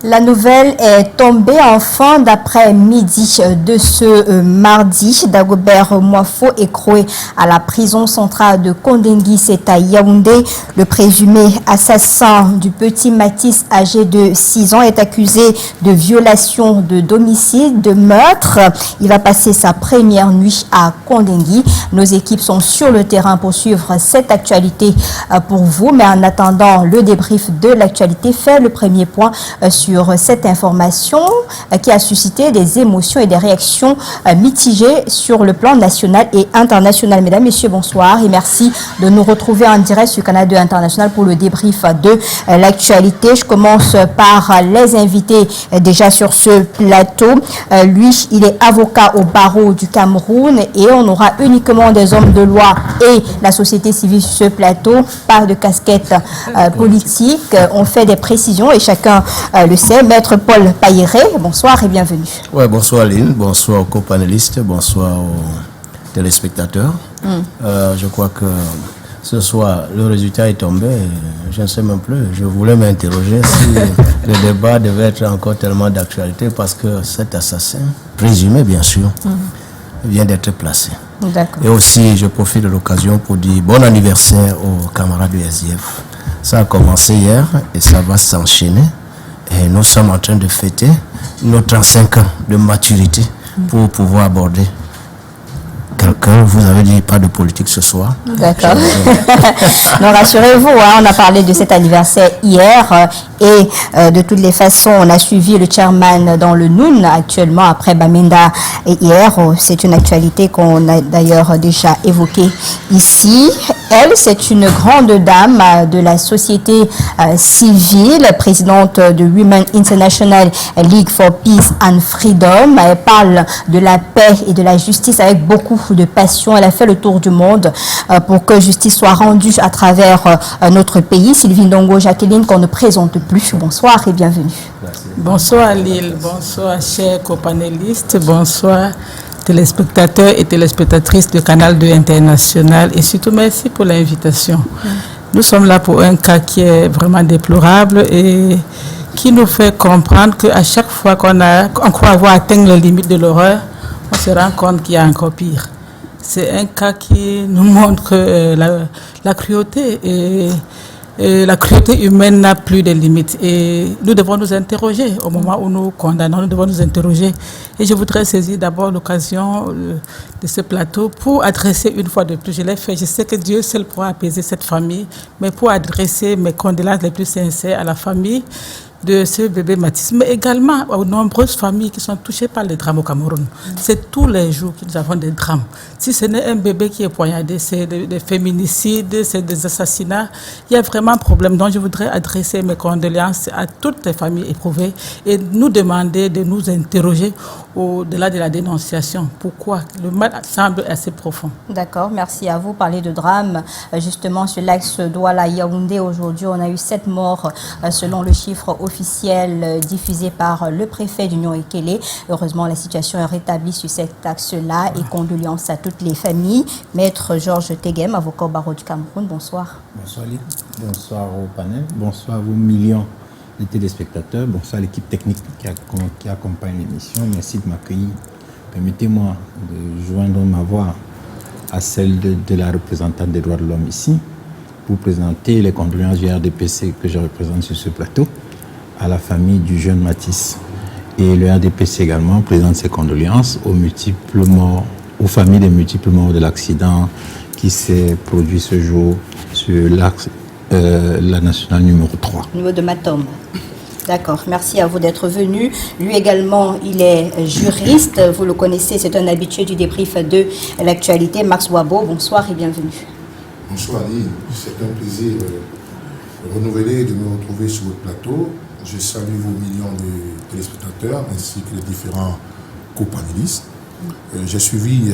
La nouvelle est tombée en fin d'après-midi de ce mardi. Dagobert Moifo, écroué à la prison centrale de Kondengui, c'est à Yaoundé. Le présumé assassin du petit Matisse, âgé de 6 ans, est accusé de violation de domicile, de meurtre. Il va passer sa première nuit à Kondengui. Nos équipes sont sur le terrain pour suivre cette actualité pour vous. Mais en attendant le débrief de l'actualité, fait le premier point sur cette information qui a suscité des émotions et des réactions mitigées sur le plan national et international. Mesdames, Messieurs, bonsoir et merci de nous retrouver en direct sur Canal 2 International pour le débrief de l'actualité. Je commence par les invités déjà sur ce plateau. Lui, il est avocat au barreau du Cameroun et on aura uniquement des hommes de loi et la société civile sur ce plateau. Pas de casquette politique. On fait des précisions et chacun le sait. Maître Paul Payéré, bonsoir et bienvenue. Ouais, bonsoir Lynn, bonsoir aux co-panélistes, bonsoir aux téléspectateurs. Je crois que ce soir, le résultat est tombé. Je ne sais même plus. Je voulais m'interroger si le débat devait être encore tellement d'actualité parce que cet assassin, présumé bien sûr, vient d'être placé. Et aussi, je profite de l'occasion pour dire bon anniversaire aux camarades du SDF. Ça a commencé hier et ça va s'enchaîner. Et nous sommes en train de fêter nos 35 ans de maturité pour pouvoir aborder quelqu'un. Vous avez dit pas de politique ce soir. D'accord. Non, rassurez-vous, on a parlé de cet anniversaire hier et de toutes les façons, on a suivi le chairman dans le Noun actuellement après Bamenda et hier. C'est une actualité qu'on a d'ailleurs déjà évoquée ici. Elle, c'est une grande dame de la société civile, présidente de Women International League for Peace and Freedom. Elle parle de la paix et de la justice avec beaucoup de passion. Elle a fait le tour du monde pour que justice soit rendue à travers notre pays. Sylvie Ndongo Jacqueline, qu'on ne présente plus. Bonsoir et bienvenue. Merci. Bonsoir Lille, bonsoir chers copanélistes, bonsoir téléspectateurs et téléspectatrices du Canal 2 International et surtout merci pour l'invitation. Nous sommes là pour un cas qui est vraiment déplorable et qui nous fait comprendre qu'à chaque fois qu'on croit avoir atteint les limites de l'horreur, on se rend compte qu'il y a encore pire. C'est un cas qui nous montre que la cruauté et la cruauté humaine n'a plus de limites et nous devons nous interroger au moment où nous condamnons, nous devons nous interroger. Et je voudrais saisir d'abord l'occasion de ce plateau pour adresser une fois de plus, je l'ai fait, je sais que Dieu seul pourra apaiser cette famille, mais pour adresser mes condoléances les plus sincères à la famille de ce bébé Matisse, mais également aux nombreuses familles qui sont touchées par les drames au Cameroun. C'est tous les jours que nous avons des drames. Si ce n'est un bébé qui est poignardé, c'est des féminicides, c'est des assassinats. Il y a vraiment un problème. Donc je voudrais adresser mes condoléances à toutes les familles éprouvées et nous demander de nous interroger au-delà de la dénonciation. Pourquoi? Le mal semble assez profond. D'accord, merci à vous. Parler de drame, justement sur l'axe Douala-Yaoundé, aujourd'hui on a eu 7 morts selon le chiffre officiel diffusé par le préfet d'Union Ekele. Heureusement, la situation est rétablie sur cet axe-là et condoléances à toutes les familles. Maître Georges Tegem, avocat au barreau du Cameroun, bonsoir. Bonsoir Lille, bonsoir au panel, bonsoir à vos millions de téléspectateurs, bonsoir à l'équipe technique qui accompagne l'émission. Merci de m'accueillir. Permettez-moi de joindre ma voix à celle de la représentante des droits de l'homme ici pour présenter les condoléances du RDPC que je représente sur ce plateau à la famille du jeune Matisse. Et le RDPC également présente ses condoléances aux familles des multiples morts de l'accident qui s'est produit ce jour sur l'axe la nationale numéro 3. Au niveau de Matom. D'accord, merci à vous d'être venu. Lui également, il est juriste. Vous le connaissez, c'est un habitué du débrief de l'actualité. Max Wabo, bonsoir et bienvenue. Bonsoir Lille, c'est un plaisir de renouveler et de me retrouver sur votre plateau. Je salue vos millions de téléspectateurs ainsi que les différents co-panélistes. J'ai suivi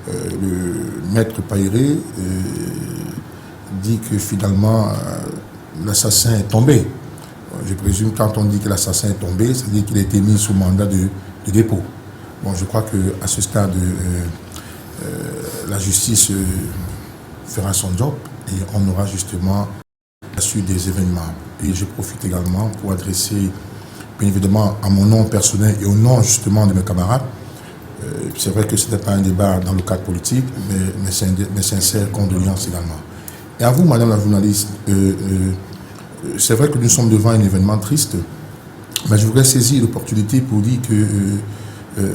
le maître Payéré dit que finalement l'assassin est tombé. Je présume que quand on dit que l'assassin est tombé, ça veut dire qu'il a été mis sous mandat de dépôt. Bon, je crois qu'à ce stade, la justice fera son job et on aura justement la suite des événements. Et je profite également pour adresser, bien évidemment, à mon nom personnel et au nom justement de mes camarades. C'est vrai que ce n'était pas un débat dans le cadre politique, mais mes sincères condoléances également. Et à vous, madame la journaliste, c'est vrai que nous sommes devant un événement triste, mais je voudrais saisir l'opportunité pour dire que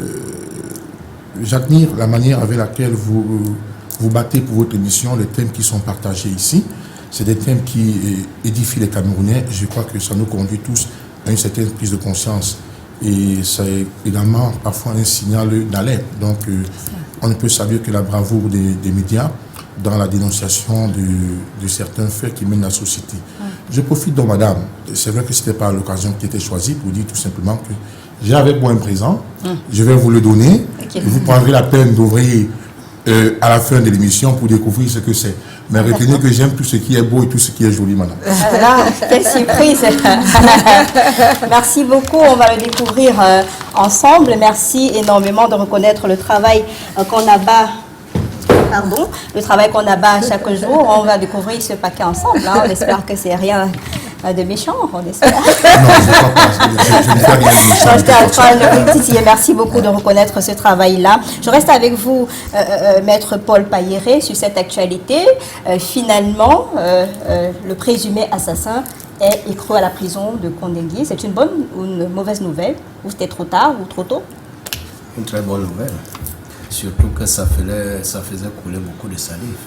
j'admire la manière avec laquelle vous battez pour votre émission, les thèmes qui sont partagés ici. C'est des thèmes qui édifient les Camerounais. Je crois que ça nous conduit tous à une certaine prise de conscience. Et c'est également parfois un signal d'alerte. Donc, on ne peut saluer que la bravoure des médias dans la dénonciation de certains faits qui mènent la société. Je profite donc, madame, c'est vrai que ce n'était pas l'occasion qui était choisie pour dire tout simplement que j'ai avec moi un présent, je vais vous le donner, et vous prendrez la peine d'ouvrir à la fin de l'émission pour découvrir ce que c'est. Mais retenez que j'aime tout ce qui est beau et tout ce qui est joli, madame. Là, quelle surprise. Merci beaucoup, on va le découvrir ensemble. Merci énormément de reconnaître le travail qu'on abat. Pardon, le travail qu'on abat chaque jour. On va découvrir ce paquet ensemble. On espère que c'est rien de méchant, on espère. Non, je ne crois pas. Je ne fais rien de méchant. J'étais en train de vous titiller. Merci beaucoup de reconnaître ce travail-là. Je reste avec vous, Maître Paul Payéré, sur cette actualité. Finalement, le présumé assassin est écroué à la prison de Kondengui. C'est une bonne ou une mauvaise nouvelle? Ou c'était trop tard ou trop tôt? Une très bonne nouvelle. Surtout que ça faisait couler beaucoup de salive.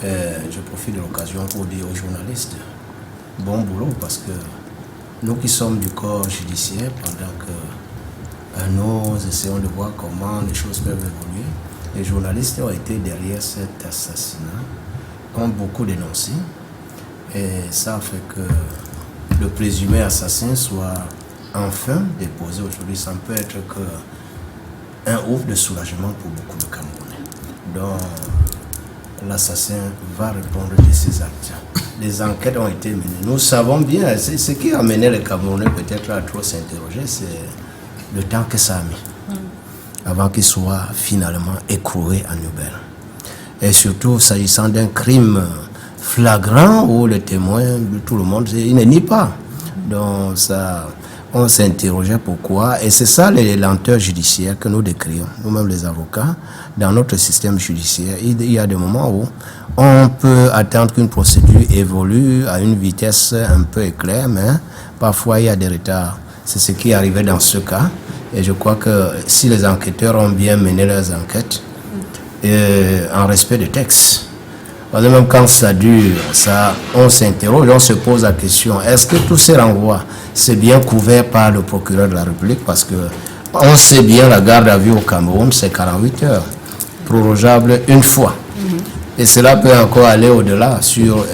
Je profite de l'occasion pour dire aux journalistes, bon boulot, parce que nous qui sommes du corps judiciaire, pendant que nous essayons de voir comment les choses peuvent évoluer, les journalistes ont été derrière cet assassinat, ont beaucoup dénoncé, et ça fait que le présumé assassin soit enfin déposé aujourd'hui. Ça ne peut être qu'un ouf de soulagement pour beaucoup de Camerounais. Donc, l'assassin va répondre de ses actes. Les enquêtes ont été menées. Nous savons bien, c'est ce qui a amené les Camerounais peut-être à trop s'interroger, c'est le temps que ça a mis avant qu'il soit finalement écroué à Nubel. Et surtout, s'agissant d'un crime flagrant où le témoin, tout le monde, il ne nie pas. Donc, ça, on s'interrogeait pourquoi. Et c'est ça les lenteurs judiciaires que nous décrions, nous-mêmes les avocats, dans notre système judiciaire. Il y a des moments où on peut attendre qu'une procédure évolue à une vitesse un peu éclair, mais parfois il y a des retards. C'est ce qui est arrivé dans ce cas. Et je crois que si les enquêteurs ont bien mené leurs enquêtes, en respect des textes, parce que même quand ça dure, on s'interroge, on se pose la question, est-ce que tous ces renvois, c'est bien couvert par le procureur de la République? Parce que on sait bien, la garde à vue au Cameroun, c'est 48 heures, prorogeable une fois. Et cela peut encore aller au-delà sur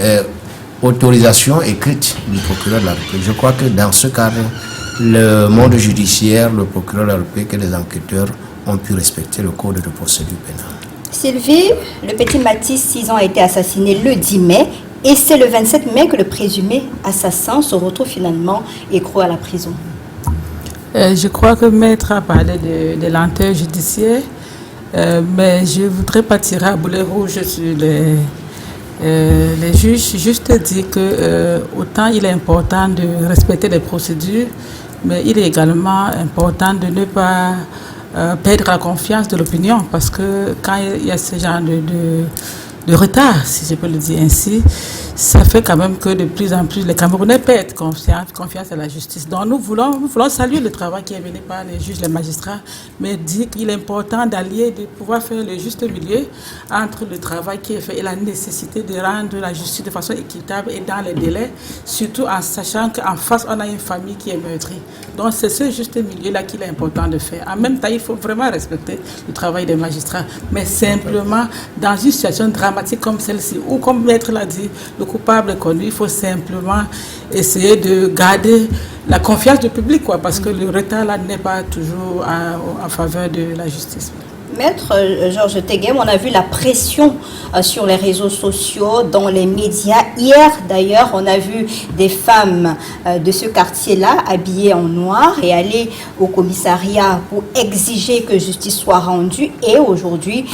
autorisation écrite du procureur de la République. Je crois que dans ce cadre, le monde judiciaire, le procureur de la République et les enquêteurs ont pu respecter le code de procédure pénale. Sylvie, le petit Mathis, 6 ans, a été assassiné le 10 mai. Et c'est le 27 mai que le présumé assassin se retrouve finalement écroué à la prison. Je crois que Maître a parlé de lenteur judiciaire, mais je ne voudrais pas tirer à boulet rouge sur les juges. Juste dire que autant il est important de respecter les procédures, mais il est également important de ne pas perdre la confiance de l'opinion, parce que quand il y a ce genre de retard, si je peux le dire ainsi, ça fait quand même que de plus en plus les Camerounais perdent confiance à la justice. Donc nous voulons saluer le travail qui est mené par les juges, les magistrats, mais dire qu'il est important d'allier, de pouvoir faire le juste milieu entre le travail qui est fait et la nécessité de rendre la justice de façon équitable et dans les délais, surtout en sachant qu'en face on a une famille qui est meurtrie. Donc c'est ce juste milieu-là qu'il est important de faire. En même temps, il faut vraiment respecter le travail des magistrats, mais simplement dans une situation dramatique comme celle-ci, où comme Maître l'a dit, le coupable est connu, il faut simplement essayer de garder la confiance du public, parce que le retard là n'est pas toujours en faveur de la justice. Maître Georges Teguem, on a vu la pression sur les réseaux sociaux, dans les médias. Hier, d'ailleurs, on a vu des femmes de ce quartier-là habillées en noir et aller au commissariat pour exiger que justice soit rendue. Et aujourd'hui,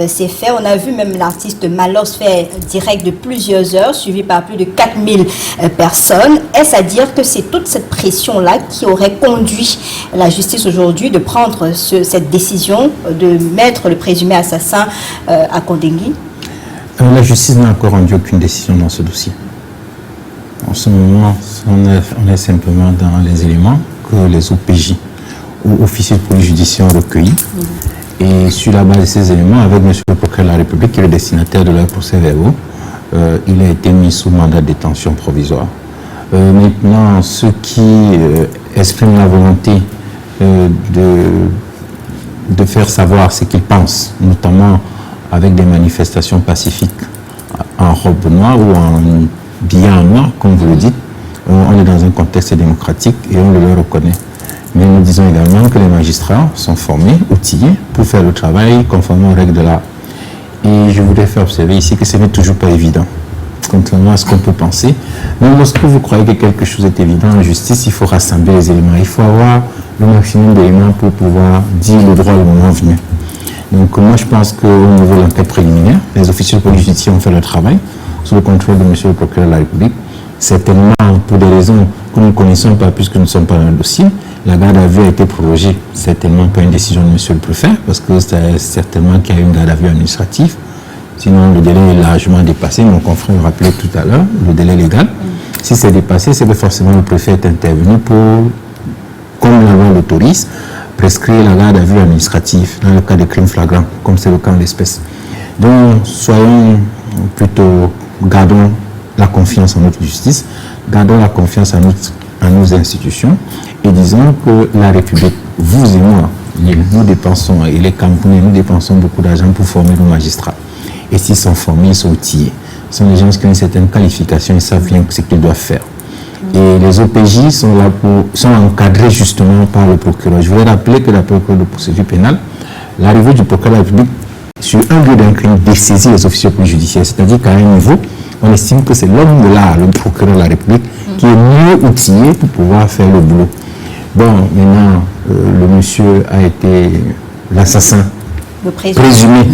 c'est fait. On a vu même l'artiste Malos faire direct de plusieurs heures, suivi par plus de 4000 personnes. Est-ce à dire que c'est toute cette pression-là qui aurait conduit la justice aujourd'hui de prendre cette décision de mettre le présumé assassin à Kondengui? La justice n'a encore rendu aucune décision dans ce dossier. En ce moment, on est simplement dans les éléments que les OPJ ou officiers de police judiciaire ont recueillis. Et sur la base de ces éléments, avec M. le procureur de la République, qui est le destinataire de leurs procès-verbaux, il a été mis sous mandat de détention provisoire. Maintenant, ceux qui expriment la volonté de faire savoir ce qu'ils pensent, notamment avec des manifestations pacifiques en robe noire ou en billet en noir, comme vous le dites, on est dans un contexte démocratique et on le leur reconnaît. Mais nous disons également que les magistrats sont formés, outillés pour faire le travail conformément aux règles de l'art. Et je voudrais faire observer ici que ce n'est toujours pas évident, contrairement à ce qu'on peut penser. Mais lorsque vous croyez que quelque chose est évident en justice, il faut rassembler les éléments. Il faut avoir le maximum d'éléments pour pouvoir dire le droit au moment venu. Donc moi je pense qu'au niveau de l'enquête préliminaire, les officiers de police judiciaire ont fait leur travail sous le contrôle de M. le procureur de la République. Certainement, pour des raisons que nous ne connaissons pas puisque nous ne sommes pas dans le dossier, la garde à vue a été prorogée, certainement pas une décision de M. le préfet, parce que c'est certainement qu'il y a une garde à vue administrative. Sinon, le délai est largement dépassé. Mon confrère me rappelait tout à l'heure le délai légal. Si c'est dépassé, c'est que forcément le préfet est intervenu pour, comme la loi l'autorise, prescrire la garde à vue administrative dans le cas de crimes flagrants, comme c'est le cas en l'espèce. Donc, soyons plutôt, gardons la confiance en notre justice, gardons la confiance en nos institutions et disons que la République, vous et moi, nous dépensons, et les Camerounais, nous dépensons beaucoup d'argent pour former nos magistrats. Et s'ils sont formés, ils sont outillés. Ce sont des gens qui ont une certaine qualification et savent bien ce qu'ils doivent faire. Et les OPJ sont là sont encadrés justement par le procureur. Je voudrais rappeler que d'après le code de procédure pénale, l'arrivée du procureur de la République sur un lieu d'un crime dessaisit les officiers de police judiciaire. C'est-à-dire qu'à un niveau, on estime que c'est l'homme de l'art, le procureur de la République, qui est mieux outillé pour pouvoir faire le boulot. Bon, maintenant, le monsieur a été l'assassin présumé.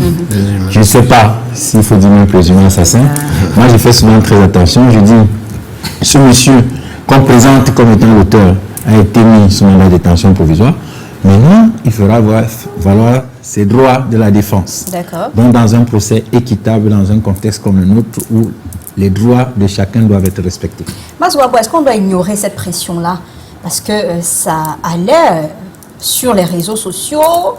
Je ne sais pas s'il faut dire même présumé assassin. Moi, je fais souvent très attention. Je dis, ce monsieur qu'on présente comme étant l'auteur a été mis sous mandat de détention provisoire. Maintenant, il fera valoir ses droits de la défense. Donc, dans un procès équitable, dans un contexte comme le nôtre, où les droits de chacun doivent être respectés. Mazouabo, est-ce qu'on doit ignorer cette pression-là? Parce que ça allait sur les réseaux sociaux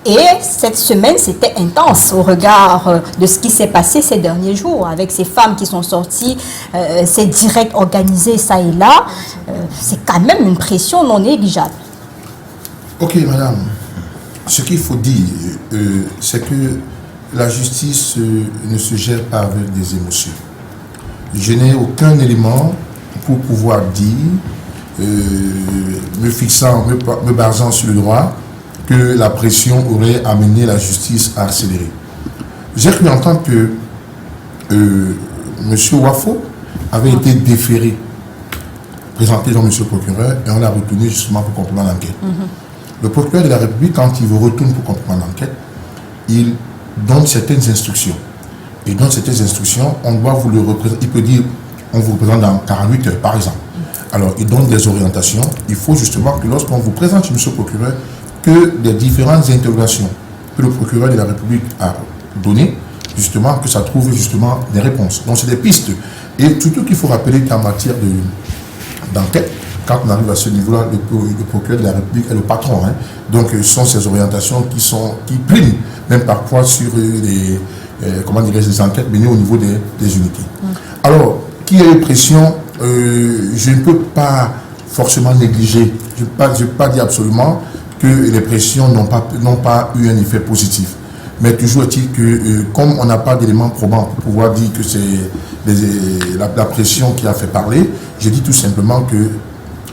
et cette semaine, c'était intense au regard de ce qui s'est passé ces derniers jours avec ces femmes qui sont sorties, ces directs organisés ça et là. C'est quand même une pression non négligeable. Ok, madame. Ce qu'il faut dire, c'est que la justice ne se gère pas avec des émotions. Je n'ai aucun élément pour pouvoir dire, me basant sur le droit, que la pression aurait amené la justice à accélérer. J'ai cru entendre que M. Wafo avait été déféré, présenté devant M. le procureur, et on l'a retenu justement pour compléter l'enquête. Le procureur de la République, quand il vous retourne pour compléter l'enquête, il donne certaines instructions. Et dans certaines instructions, on doit vous le représenter. Il peut dire, on vous représente dans 48 heures, par exemple. Alors, il donne des orientations. Il faut justement que lorsqu'on vous présente chez M. le procureur, que les différentes interrogations que le procureur de la République a données, justement, que ça trouve justement des réponses. Donc, c'est des pistes. Et surtout qu'il faut rappeler qu'en matière d'enquête, quand on arrive à ce niveau-là, le procureur de la République est le patron. Hein. Donc, ce sont ces orientations qui priment, même parfois sur les enquêtes menées au niveau des unités. Alors, qu'il y ait une pression, je ne peux pas forcément négliger, je ne vais pas dire absolument que les pressions n'ont pas eu un effet positif. Mais toujours est-il que, comme on n'a pas d'éléments probants pour pouvoir dire que c'est la pression qui a fait parler, je dis tout simplement que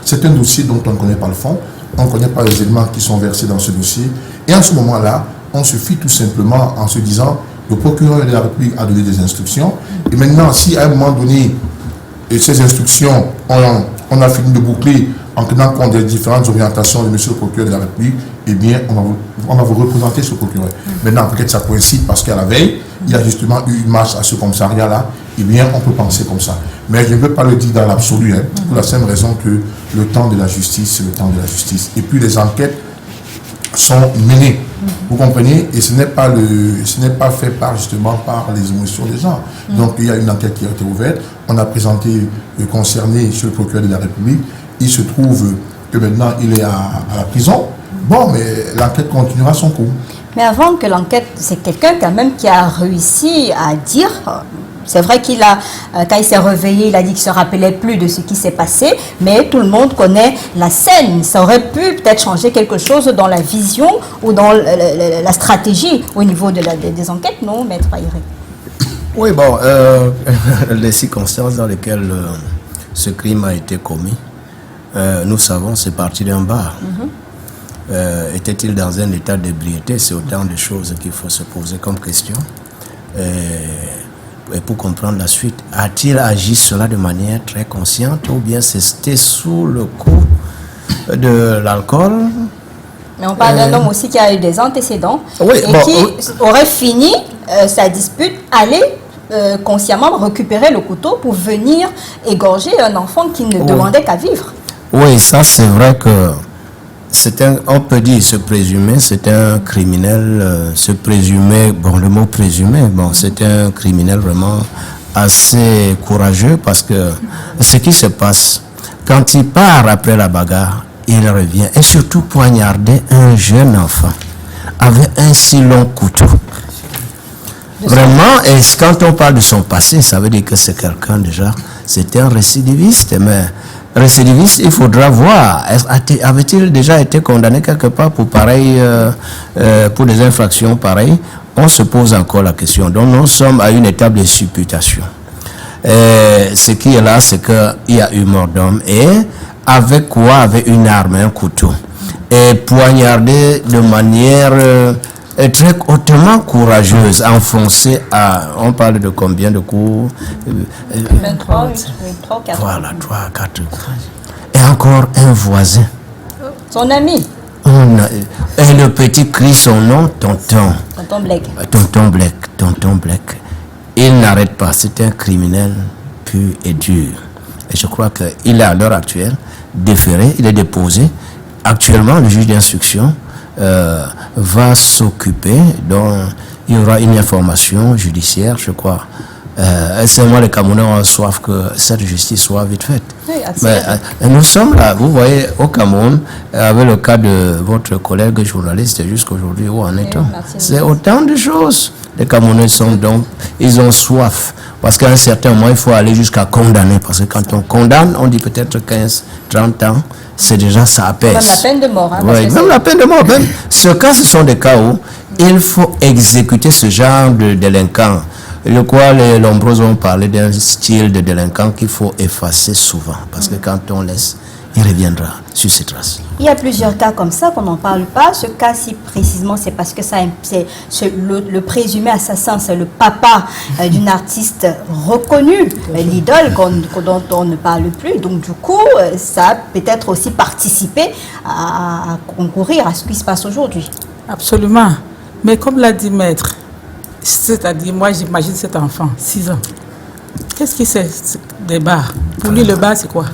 c'est un dossier dont on ne connaît pas le fond, on ne connaît pas les éléments qui sont versés dans ce dossier. Et en ce moment-là, on se fie tout simplement en se disant le procureur de la République a donné des instructions. Et maintenant, si à un moment donné, ces instructions, on a fini de boucler en tenant compte des différentes orientations de monsieur le procureur de la République, eh bien, on va vous représenter ce procureur. Maintenant, peut-être ça coïncide parce qu'à la veille, il y a justement eu une marche à ce commissariat-là, eh bien, on peut penser comme ça. Mais je ne veux pas le dire dans l'absolu, pour la simple raison que le temps de la justice, c'est le temps de la justice. Et puis les enquêtes sont menées, vous comprenez, et ce n'est pas fait justement par les émotions des gens. Donc il y a une enquête qui a été ouverte, on a présenté le concerné sur le procureur de la République, il se trouve que maintenant il est à la prison. Bon, mais l'enquête continuera son cours. Mais avant que l'enquête, c'est quelqu'un quand même qui a réussi à dire, c'est vrai qu'il a, quand il s'est réveillé, il a dit qu'il ne se rappelait plus de ce qui s'est passé, mais tout le monde connaît la scène. Ça aurait pu peut-être changer quelque chose dans la vision ou dans la stratégie au niveau des enquêtes, non, Maître Pahiré? Oui, bon, les circonstances dans lesquelles ce crime a été commis, nous savons, c'est parti d'un bar. Était-il dans un état d'ébriété? C'est autant de choses qu'il faut se poser comme question. Et pour comprendre la suite, a-t-il agi cela de manière très consciente ou bien c'était sous le coup de l'alcool? Mais on parle d'un homme aussi qui a eu des antécédents qui aurait fini sa dispute, aller consciemment récupérer le couteau pour venir égorger un enfant qui ne demandait qu'à vivre. Oui, ça c'est vrai que on peut dire se présumer, c'est un criminel, se présumer, bon le mot présumé, bon c'est un criminel vraiment assez courageux parce que ce qui se passe, quand il part après la bagarre, il revient et surtout poignarder un jeune enfant avec un si long couteau. Vraiment, et quand on parle de son passé, ça veut dire que c'est quelqu'un déjà, c'était un récidiviste, mais récidiviste, il faudra voir, avait-il déjà été condamné quelque part pour pareil, pour des infractions pareilles? On se pose encore la question. Donc nous sommes à une étape de supputation. Ce qui est là, c'est qu'il y a eu mort d'homme et avec quoi? Avec une arme, un couteau. Et poignardé de manière très hautement courageuse, enfoncé à, on parle de combien de coups? 23, 4. Voilà, 3 à 4 coups. Et encore un voisin. Son ami. Et le petit crie son nom, tonton. Tonton Blake. Tonton Blake. Il n'arrête pas, c'est un criminel pur et dur. Et je crois qu'il est à l'heure actuelle déféré, il est déposé. Actuellement, le juge d'instruction va s'occuper, donc il y aura une information judiciaire, je crois. C'est moi, les Camerounais ont soif que cette justice soit vite faite. Oui, mais nous sommes là, vous voyez, au Cameroun, avec le cas de votre collègue journaliste, jusqu'aujourd'hui, où en est-on? C'est autant de choses. Les Camerounais sont donc, ils ont soif. Parce qu'à un certain moment, il faut aller jusqu'à condamner. Parce que quand on condamne, on dit peut-être 15, 30 ans, c'est déjà ça apaise. Même la peine de mort. Hein, oui, même la peine de mort. Même ce sont des cas où il faut exécuter ce genre de délinquants. Je crois les nombreux ont parlé d'un style de délinquant qu'il faut effacer souvent. Parce que quand on laisse, il reviendra sur ses traces. Il y a plusieurs cas comme ça qu'on n'en parle pas. Ce cas-ci précisément, c'est parce que le présumé assassin, c'est le papa d'une artiste reconnue, l'idole dont on ne parle plus. Donc du coup, ça a peut-être aussi participé à concourir à ce qui se passe aujourd'hui. Absolument. Mais comme l'a dit Maître, c'est-à-dire, moi j'imagine cet enfant, 6 ans. Qu'est-ce qu'il sait des bars? Pour lui, le bar, c'est quoi?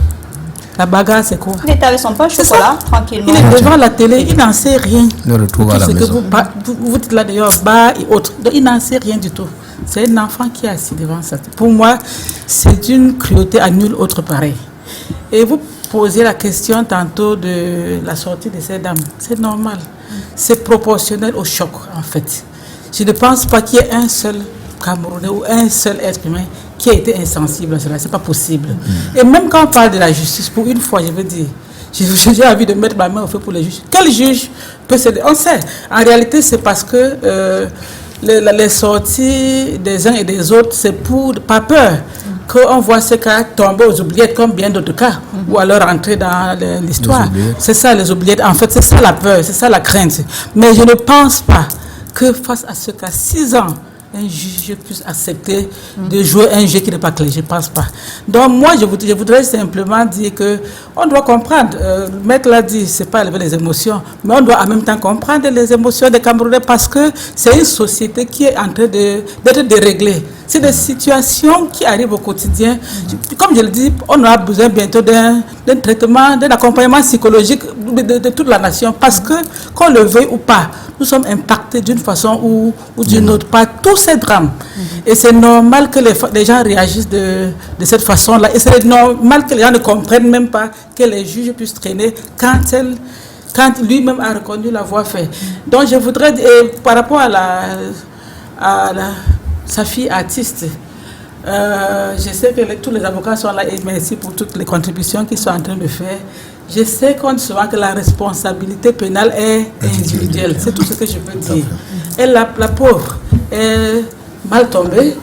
La bagarre, c'est quoi? Il est avec son pain chocolat, tranquillement. Il est devant la télé, il n'en sait rien. Le retrouve à la maison. Vous dites là d'ailleurs, bar et autres. Donc, il n'en sait rien du tout. C'est un enfant qui est assis devant ça. Pour moi, c'est une cruauté à nul autre pareil. Et vous posez la question tantôt de la sortie de ces dames. C'est normal. C'est proportionnel au choc, en fait. Je ne pense pas qu'il y ait un seul Camerounais ou un seul être humain qui a été insensible à cela. Ce n'est pas possible. Et même quand on parle de la justice, pour une fois, je veux dire, j'ai envie de mettre ma main au feu pour les juges. Quel juge peut se... On sait. En réalité, c'est parce que les sorties des uns et des autres, c'est pas peur qu'on voit ces cas tomber aux oubliettes comme bien d'autres cas, ou alors entrer dans l'histoire. C'est ça, les oubliettes. En fait, c'est ça la peur, c'est ça la crainte. Mais je ne pense pas que face à ce cas, 6 ans, un juge puisse accepter de jouer un jeu qui n'est pas clair. Je ne pense pas. Donc moi, je voudrais simplement dire qu'on doit comprendre. Le maître l'a dit, ce n'est pas élever les émotions, mais on doit en même temps comprendre les émotions des Camerounais parce que c'est une société qui est en train d'être déréglée. C'est des situations qui arrivent au quotidien. Comme je le dis, on aura besoin bientôt d'un traitement, d'un accompagnement psychologique de toute la nation parce que, qu'on le veuille ou pas, nous sommes impactés d'une façon ou d'une autre par tous ces drames. Et c'est normal que les gens réagissent de cette façon-là. Et c'est normal que les gens ne comprennent même pas que les juges puissent traîner quand lui-même a reconnu l'avoir fait. Donc je voudrais, par rapport à sa fille artiste, je sais que tous les avocats sont là et merci pour toutes les contributions qu'ils sont en train de faire. Je sais qu'on dit souvent que la responsabilité pénale est individuelle. C'est tout ce que je peux dire. Et la pauvre est mal tombée.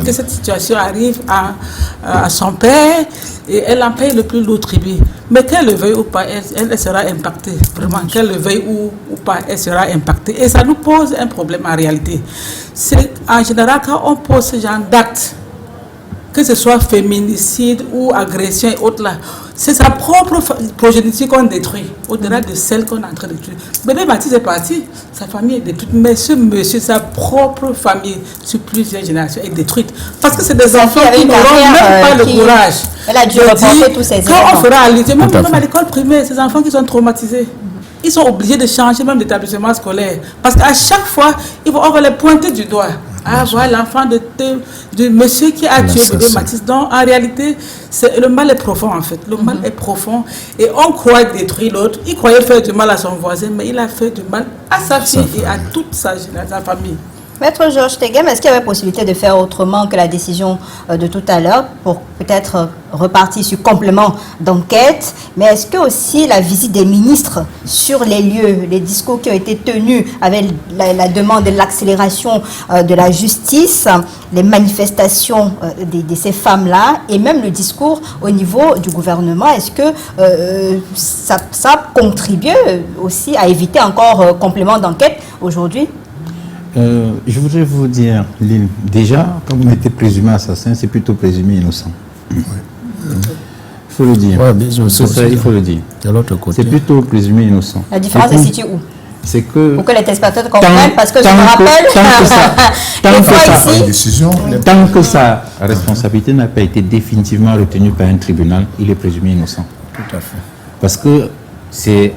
Que cette situation arrive à son père et elle en paye le plus lourd tribut. Mais qu'elle le veuille ou pas, elle sera impactée. Vraiment, qu'elle le veuille ou pas, elle sera impactée. Et ça nous pose un problème en réalité. C'est en général quand on pose ce genre d'actes, que ce soit féminicide ou agression et autres là, c'est sa propre progéniture qu'on détruit, au-delà de celle qu'on est en train de détruire. Bébé Mathis est parti, sa famille est détruite, mais ce monsieur, sa propre famille, sur plusieurs générations, est détruite. Parce que c'est des enfants qui n'auront même pas le courage. Elle a dû repenser tous ces éléments. Quand on fera allusion, même à l'école primaire, ces enfants qui sont traumatisés, ils sont obligés de changer même d'établissement scolaire. Parce qu'à chaque fois, on va les pointer du doigt. Ah, voilà l'enfant de monsieur qui a tué bébé Mathis. Donc, en réalité, le mal est profond, en fait. Le mal est profond. Et on croit détruire l'autre. Il croyait faire du mal à son voisin, mais il a fait du mal à sa fille et à toute sa famille. Maître Georges Teghem, est-ce qu'il y avait possibilité de faire autrement que la décision de tout à l'heure pour peut-être repartir sur complément d'enquête? Mais est-ce que aussi la visite des ministres sur les lieux, les discours qui ont été tenus avec la demande de l'accélération de la justice, les manifestations de ces femmes-là et même le discours au niveau du gouvernement, est-ce que ça a contribué aussi à éviter encore complément d'enquête aujourd'hui? Je voudrais vous dire, Lille, déjà, quand vous mettez présumé assassin, c'est plutôt présumé innocent. Il faut le dire. Ouais, il faut le dire. C'est plutôt présumé innocent. La différence est située où? C'est que... Pour que les téléspectateurs comprennent, parce que je me rappelle... Tant que sa responsabilité n'a pas été définitivement retenue par un tribunal, il est présumé innocent. Tout à fait. Parce que c'est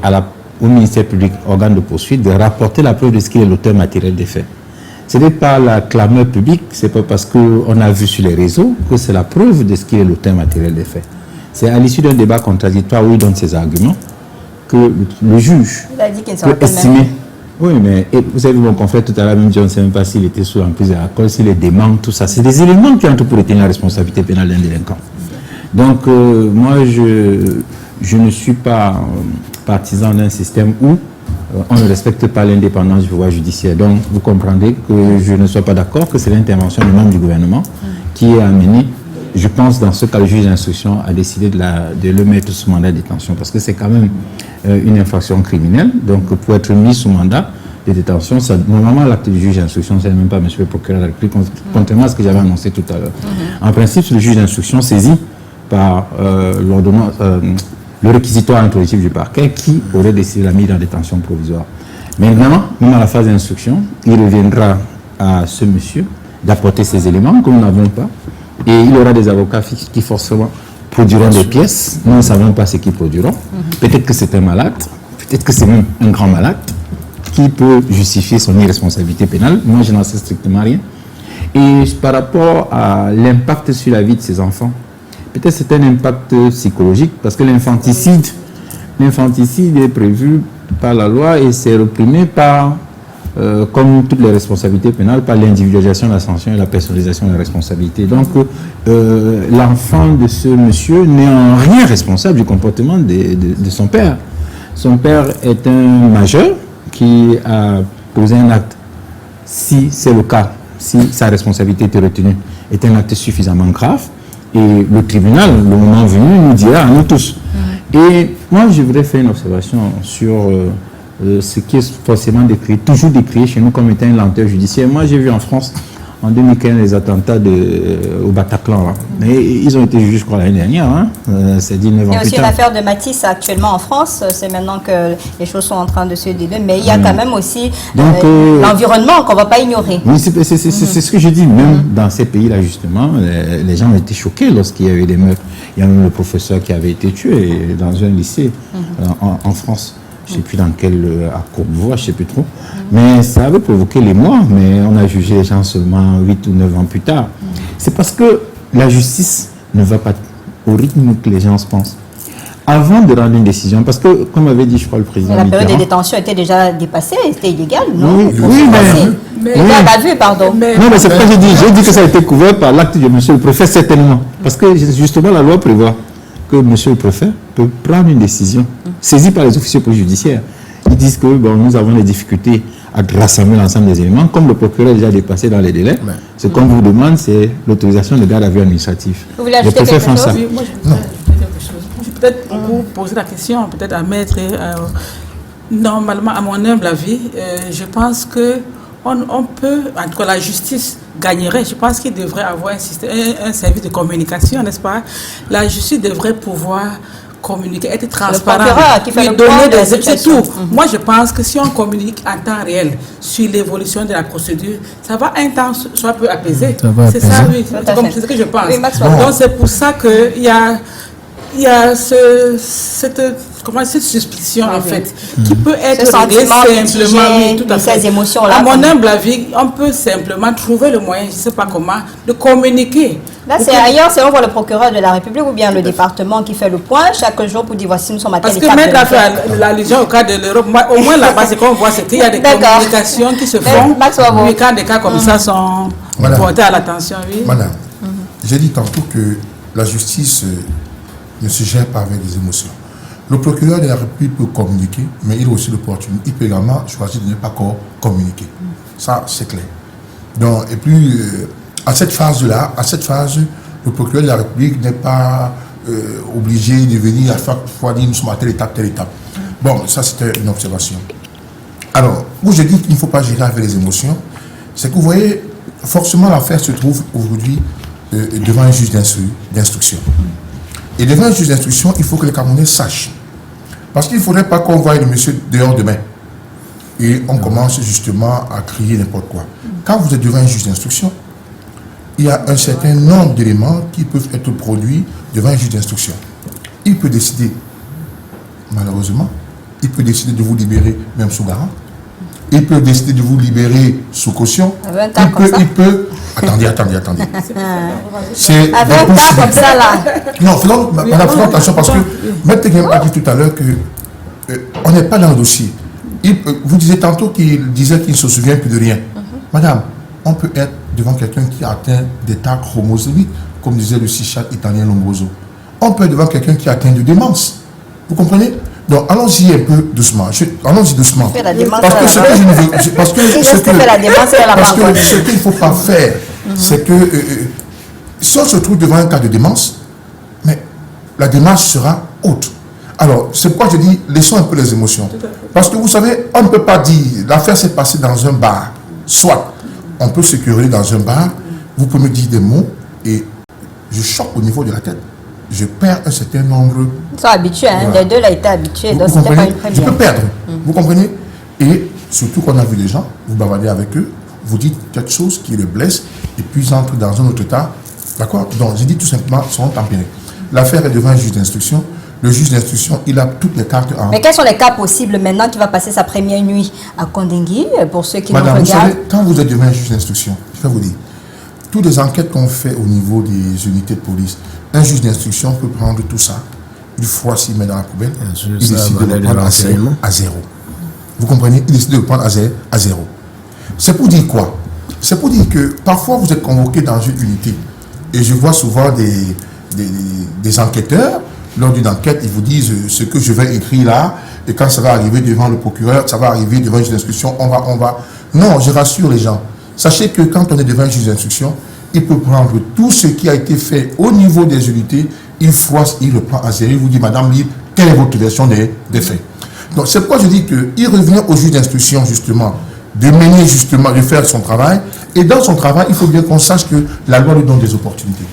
au ministère public, organe de poursuite, de rapporter la preuve de ce qui est l'auteur matériel des faits. Ce n'est pas la clameur publique, ce n'est pas parce qu'on a vu sur les réseaux que c'est la preuve de ce qui est l'auteur matériel des faits. C'est à l'issue d'un débat contradictoire où il donne ses arguments que le juge peut estimer. Oui, mais vous avez vu mon confrère tout à l'heure, même dit, on ne sait même pas s'il était sous l'emprise de l'alcool, s'il est dément, tout ça. C'est des éléments qui entrent pour retenir la responsabilité pénale d'un délinquant. Donc, moi, je ne suis pas partisan d'un système où on ne respecte pas l'indépendance du pouvoir judiciaire. Donc, vous comprendrez que je ne sois pas d'accord que c'est l'intervention du membre du gouvernement qui est amené, je pense, dans ce cas, le juge d'instruction a décidé de le mettre sous mandat de détention parce que c'est quand même une infraction criminelle. Donc, pour être mis sous mandat de détention, normalement, l'acte du juge d'instruction, ce n'est même pas monsieur le procureur de la République, contrairement à ce que j'avais annoncé tout à l'heure. En principe, c'est le juge d'instruction saisi par l'ordonnance, le réquisitoire introductif du parquet qui aurait décidé la mise en détention provisoire. Maintenant, même à la phase d'instruction, il reviendra à ce monsieur d'apporter ces éléments que nous n'avons pas et il aura des avocats qui forcément produiront des pièces. Nous ne savons pas ce qu'ils produiront. Peut-être que c'est un malade, peut-être que c'est même un grand malade qui peut justifier son irresponsabilité pénale. Moi, je n'en sais strictement rien. Et par rapport à l'impact sur la vie de ces enfants, peut-être c'est un impact psychologique parce que l'infanticide est prévu par la loi et c'est reprimé par, comme toutes les responsabilités pénales, par l'individualisation de la sanction et la personnalisation de la responsabilité. Donc, l'enfant de ce monsieur n'est en rien responsable du comportement de son père. Son père est un majeur qui a posé un acte, si c'est le cas, si sa responsabilité était retenue, est un acte suffisamment grave. Et le tribunal, le moment venu, nous dira à nous tous. Et moi, je voudrais faire une observation sur ce qui est forcément toujours décrié chez nous comme étant une lenteur judiciaire. Moi, j'ai vu en France, en 2015, les attentats au Bataclan. Là. Mais ils ont été jugés, je crois, l'année dernière. Hein. C'est 19 ans plus tard. Il y a aussi l'affaire de Matisse actuellement en France. C'est maintenant que les choses sont en train de se dénouer. Mais il y a quand même aussi l'environnement qu'on ne va pas ignorer. Oui, c'est ce que je dis. Même dans ces pays-là, justement, les gens ont été choqués lorsqu'il y a eu des meurtres. Il y a même le professeur qui avait été tué dans un lycée en France. Je ne sais plus dans quel, à Courbevoie, je ne sais plus trop. Mais ça avait provoqué l'émoi, mais on a jugé les gens seulement 8 ou 9 ans plus tard. C'est parce que la justice ne va pas au rythme que les gens pensent. Avant de rendre une décision, parce que, comme avait dit, je crois, le président la période de Mitterrand, détention était déjà dépassée, c'était illégal, non? Oui, mais à vue, pardon. Non, mais c'est pourquoi j'ai dit que ça a été couvert par l'acte de monsieur le préfet, certainement. Parce que, justement, la loi prévoit que monsieur le préfet peut prendre une décision saisie par les officiers judiciaires. Ils disent que nous avons des difficultés à rassembler l'ensemble des éléments. Comme le procureur est déjà dépassé dans les délais, ce qu'on vous demande, c'est l'autorisation de garde à vue administratif. Vous voulez ajouter quelque chose? Oui, moi, je voudrais ajouter quelque chose. Je vais peut-être vous poser la question, peut-être à Maître. Normalement, à mon humble avis, je pense que on peut, en tout cas la justice gagnerait. Je pense qu'il devrait avoir un service de communication, n'est-ce pas? La justice devrait pouvoir communiquer, être transparent, lui donner des c'est tout. Moi, je pense que si on communique en temps réel sur l'évolution de la procédure, ça va un temps soit peu apaiser. C'est ça, oui. C'est ce que je pense. Oui, donc c'est pour ça qu'il y a cette suspicion en fait qui peut être réglée simplement, tout à fait. Ces émotions-là, à mon humble avis, on peut simplement trouver le moyen, je ne sais pas comment, de communiquer. Là, c'est ailleurs, c'est on voit le procureur de la République ou bien le département qui fait le point chaque jour pour dire voici nous sommes à telle étape. Parce que mettre à faire l'allusion au cas de l'Europe, au moins là-bas, c'est qu'on voit, c'est qu'il y a des communications qui se font. Oui, quand des cas comme ça sont portés à l'attention. Oui. Madame, j'ai dit tantôt que la justice ne se gère pas avec des émotions. Le procureur de la République peut communiquer, mais il a aussi l'opportunité. Il peut également choisir de ne pas communiquer. Ça, c'est clair. Donc, et puis, à cette phase-là, le procureur de la République n'est pas obligé de venir à chaque fois dire nous sommes à telle étape. Bon, ça, c'était une observation. Alors, où je dis qu'il ne faut pas gérer avec les émotions, c'est que vous voyez, forcément, l'affaire se trouve aujourd'hui devant un juge d'instruction. Et devant un juge d'instruction, il faut que les Camerounais sachent. Parce qu'il ne faudrait pas qu'on voie le monsieur dehors demain. Et on commence justement à crier n'importe quoi. Quand vous êtes devant un juge d'instruction, il y a un certain nombre d'éléments qui peuvent être produits devant un juge d'instruction. Il peut décider, malheureusement, il peut décider de vous libérer même sous garant. Il peut décider de vous libérer sous caution. Il peut... Attendez. C'est avec un cas comme ça là. Non, faisons attention parce que Maître Teguem a dit tout à l'heure qu'on n'est pas dans le dossier. Vous disiez tantôt qu'il disait qu'il ne se souvient plus de rien. Madame, on peut être devant quelqu'un qui a atteint d'état chromosomique, comme disait le psychiatre italien Lombroso. On peut être devant quelqu'un qui a atteint de démence. Vous comprenez? Donc allons-y un peu doucement. Allons-y doucement. Parce que ce que je ne veux, parce que ce qu'il ne faut pas faire, c'est que si on se trouve devant un cas de démence, mais la démarche sera haute. Alors, c'est pourquoi je dis, laissons un peu les émotions. Parce que vous savez, on ne peut pas dire, l'affaire s'est passée dans un bar. Soit, on peut se quereller dans un bar, vous pouvez me dire des mots, et je choque au niveau de la tête. Je perds un certain nombre... Ils sont habitués, hein? Les deux là étaient habitués, donc c'était pas une première. Je peux perdre, vous comprenez? Et surtout qu'on a vu les gens, vous bavardez avec eux, vous dites quelque chose qui les blesse, et puis ils entrent dans un autre état. D'accord? Donc, j'ai dit tout simplement, ils seront tempérés. L'affaire est devant un juge d'instruction. Le juge d'instruction, il a toutes les cartes en... Mais quels sont les cas possibles maintenant qu'il va passer sa première nuit à Kondengui, pour ceux qui nous regardent? Vous savez, quand vous êtes devant un juge d'instruction, je vais vous dire, toutes les enquêtes qu'on fait au niveau des unités de police, un juge d'instruction peut prendre tout ça, une fois s'il met dans la poubelle, il décide de le prendre à zéro. Vous comprenez? Il décide de le prendre à zéro. C'est pour dire quoi? C'est pour dire que parfois vous êtes convoqué dans une unité, et je vois souvent des enquêteurs, lors d'une enquête, ils vous disent ce que je vais écrire là, et quand ça va arriver devant le procureur, ça va arriver devant un juge d'instruction, on va... Non, je rassure les gens. Sachez que quand on est devant un juge d'instruction, il peut prendre tout ce qui a été fait au niveau des unités, il le prend à zéro, il vous dit, Madame Lille, quelle est votre version des faits? Donc c'est pourquoi je dis qu'il revient au juge d'instruction justement de mener justement, de faire son travail. Et dans son travail, il faut bien qu'on sache que la loi lui donne des opportunités.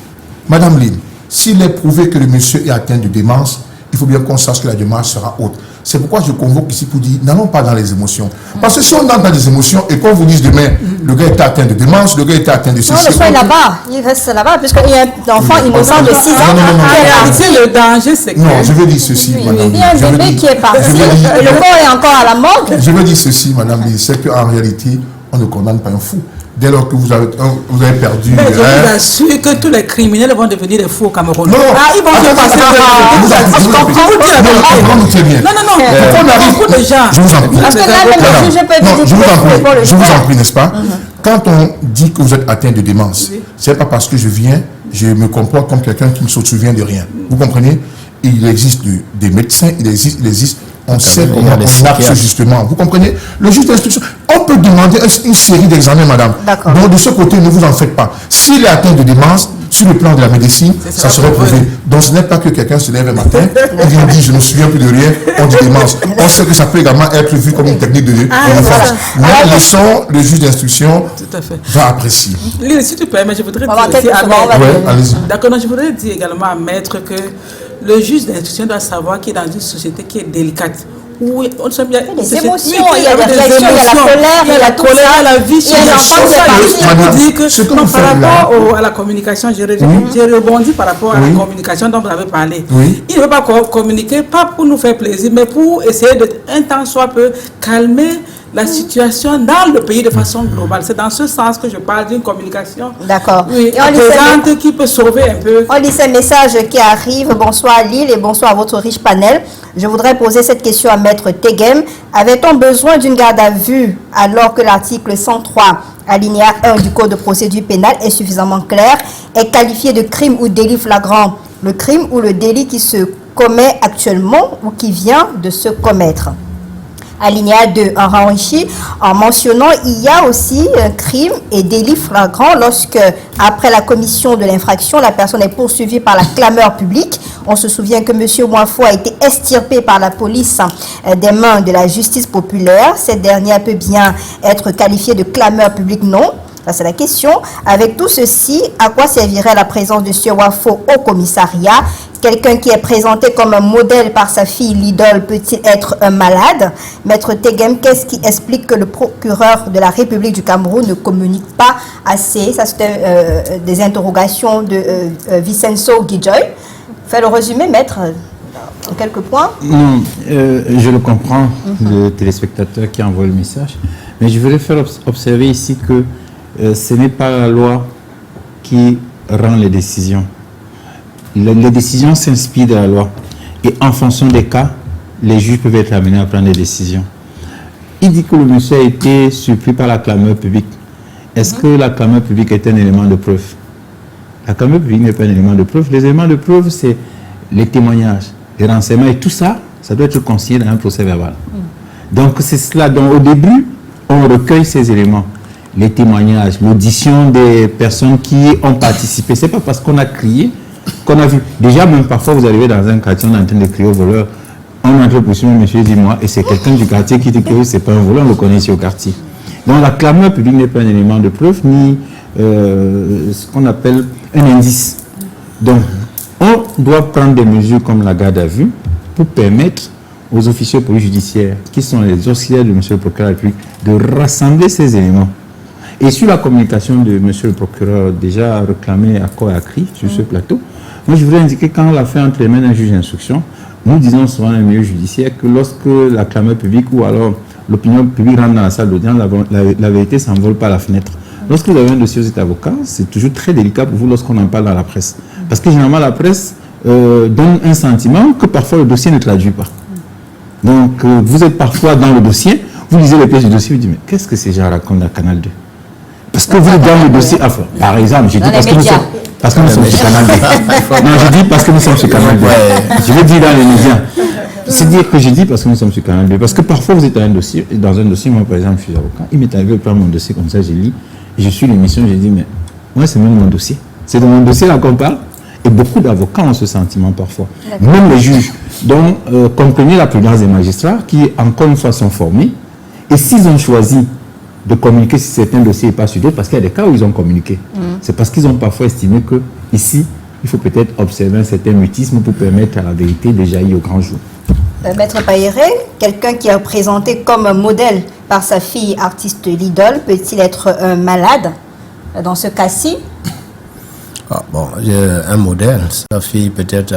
Madame Lynn, s'il est prouvé que le monsieur est atteint de démence, il faut bien qu'on sache que la démarche sera haute. C'est pourquoi je convoque ici pour dire, n'allons pas dans les émotions. Parce que si on entre dans les émotions et qu'on vous dise demain, le gars était atteint de démence, le gars était atteint de ceci. Non, le soin est là-bas. Il reste là-bas, puisqu'il y a un enfant innocent de 6 ans. En réalité, le danger, c'est que... Non, je veux dire ceci, madame. Il y a un bébé qui est parti et le corps est encore à la morgue. Je veux dire ceci, madame, c'est qu'en réalité, on ne condamne pas un fou. Dès lors que vous avez perdu... Mais je vous assure que tous les criminels vont devenir des fous au Cameroun. Non, ils vont se passer je comprends très bien. Non, beaucoup de gens. Je vous en prie. Parce que là, même le juge peut dire je vous en prie, n'est-ce pas? Quand on dit que vous êtes atteint de démence, c'est pas parce que je me comporte comme quelqu'un qui ne se souvient de rien. Vous comprenez? Il existe des médecins, il existe on sait comment on marche justement. Vous comprenez? Le juge d'instruction, on peut demander une série d'examens, madame. Donc de ce côté, ne vous en faites pas. S'il est atteint de démence, sur le plan de la médecine, ça serait prouvé. Donc ce n'est pas que quelqu'un se lève un matin et vient dire je ne me souviens plus de rien, on dit démence. On sait que ça peut également être vu comme une technique de défense. Mais laissons le juge d'instruction va apprécier. Si tu permets, je voudrais dire d'accord, je voudrais dire également à maître que le juge d'instruction doit savoir qu'il est dans une société qui est délicate. Oui, on sait bien. Il y a des émotions, il y a des réactions, il y a la colère, il y a la colère, la vie. Il y a l'enfant qui est parti. Par rapport à la communication, j'ai rebondi par rapport à la communication dont vous avez parlé. Il ne veut pas communiquer, pas pour nous faire plaisir, mais pour essayer de, un temps soit peu, calmer la situation dans le pays de façon globale. C'est dans ce sens que je parle d'une communication présente qui peut sauver un peu. On lit ces messages qui arrivent. Bonsoir Lille et bonsoir à votre riche panel. Je voudrais poser cette question à Maître Tegem. Avait-on besoin d'une garde à vue alors que l'article 103 alinéa 1 du Code de procédure pénale est suffisamment clair, est qualifié de crime ou délit flagrant? Le crime ou le délit qui se commet actuellement ou qui vient de se commettre. Alinéa 2, enrichi en mentionnant il y a aussi un crime et délit flagrant lorsque, après la commission de l'infraction, la personne est poursuivie par la clameur publique. On se souvient que M. Moifo a été extirpé par la police des mains de la justice populaire. Cette dernière peut bien être qualifiée de clameur publique, non? Ça, c'est la question. Avec tout ceci, à quoi servirait la présence de M. Moifo au commissariat? Quelqu'un qui est présenté comme un modèle par sa fille, l'idole, peut-il être un malade? Maître Tegem, qu'est-ce qui explique que le procureur de la République du Cameroun ne communique pas assez? Ça, c'était des interrogations de Vicenzo Guijoy. Fais le résumé, maître, en quelques points. Non, je le comprends, le téléspectateur qui envoie le message. Mais je voulais faire observer ici que ce n'est pas la loi qui rend les décisions. Les décisions s'inspirent de la loi. Et en fonction des cas, les juges peuvent être amenés à prendre des décisions. Il dit que le monsieur a été surpris par la clameur publique. Est-ce que la clameur publique est un élément de preuve? La clameur publique n'est pas un élément de preuve. Les éléments de preuve, c'est les témoignages, les renseignements et tout ça, ça doit être consigné dans un procès verbal. Donc c'est cela. Donc au début, on recueille ces éléments. Les témoignages, l'audition des personnes qui ont participé. Ce n'est pas parce qu'on a crié qu'on a vu. Déjà, même parfois, vous arrivez dans un quartier, on est en train de crier au voleur. On entre pour suivre monsieur, dis-moi, et c'est quelqu'un du quartier qui dit que ce n'est pas un voleur, on le connaît ici au quartier. Donc la clameur publique n'est pas un élément de preuve, ni ce qu'on appelle un indice. Donc, on doit prendre des mesures comme la garde à vue pour permettre aux officiers de police judiciaire, qui sont les auxiliaires de monsieur le procureur de la République, de rassembler ces éléments. Et sur la communication de monsieur le procureur, déjà réclamé à corps et à cri sur ce plateau, moi je voudrais indiquer quand on l'a fait entre les mains d'un juge d'instruction, nous disons souvent dans le milieu judiciaire que lorsque la clameur publique ou alors l'opinion publique rentre dans la salle d'audience, la vérité s'envole par la fenêtre. Lorsque vous avez un dossier, vous êtes avocat, c'est toujours très délicat pour vous lorsqu'on en parle dans la presse. Parce que généralement la presse donne un sentiment que parfois le dossier ne traduit pas. Donc vous êtes parfois dans le dossier, vous lisez les pièces du dossier, vous dites mais qu'est-ce que ces gens racontent à Canal 2? Parce que vous êtes dans le dossier, enfin, par exemple, je dis parce que nous sommes sur Canal 2. Non, je dis parce que nous sommes sur Canal 2. Je veux dire dans les médias. C'est dire que je dis parce que nous sommes sur Canal 2. Parce que parfois vous êtes dans un dossier, moi par exemple je suis avocat, il m'est arrivé de prendre mon dossier comme ça, je lis, et je suis l'émission, je dis mais moi c'est même mon dossier. C'est de mon dossier là qu'on parle. Et beaucoup d'avocats ont ce sentiment parfois. Même les juges. Donc, comprenez la prudence des magistrats qui, encore une fois, sont formés. Et s'ils ont choisi de communiquer si certains dossiers n'est pas sur d'autres, parce qu'il y a des cas où ils ont communiqué. C'est parce qu'ils ont parfois estimé que ici, il faut peut-être observer un certain mutisme pour permettre à la vérité de jaillir au grand jour. Maître Pairé, quelqu'un qui est représenté comme modèle par sa fille artiste l'idole, peut-il être malade dans ce cas-ci? Bon, un modèle, sa fille peut-être...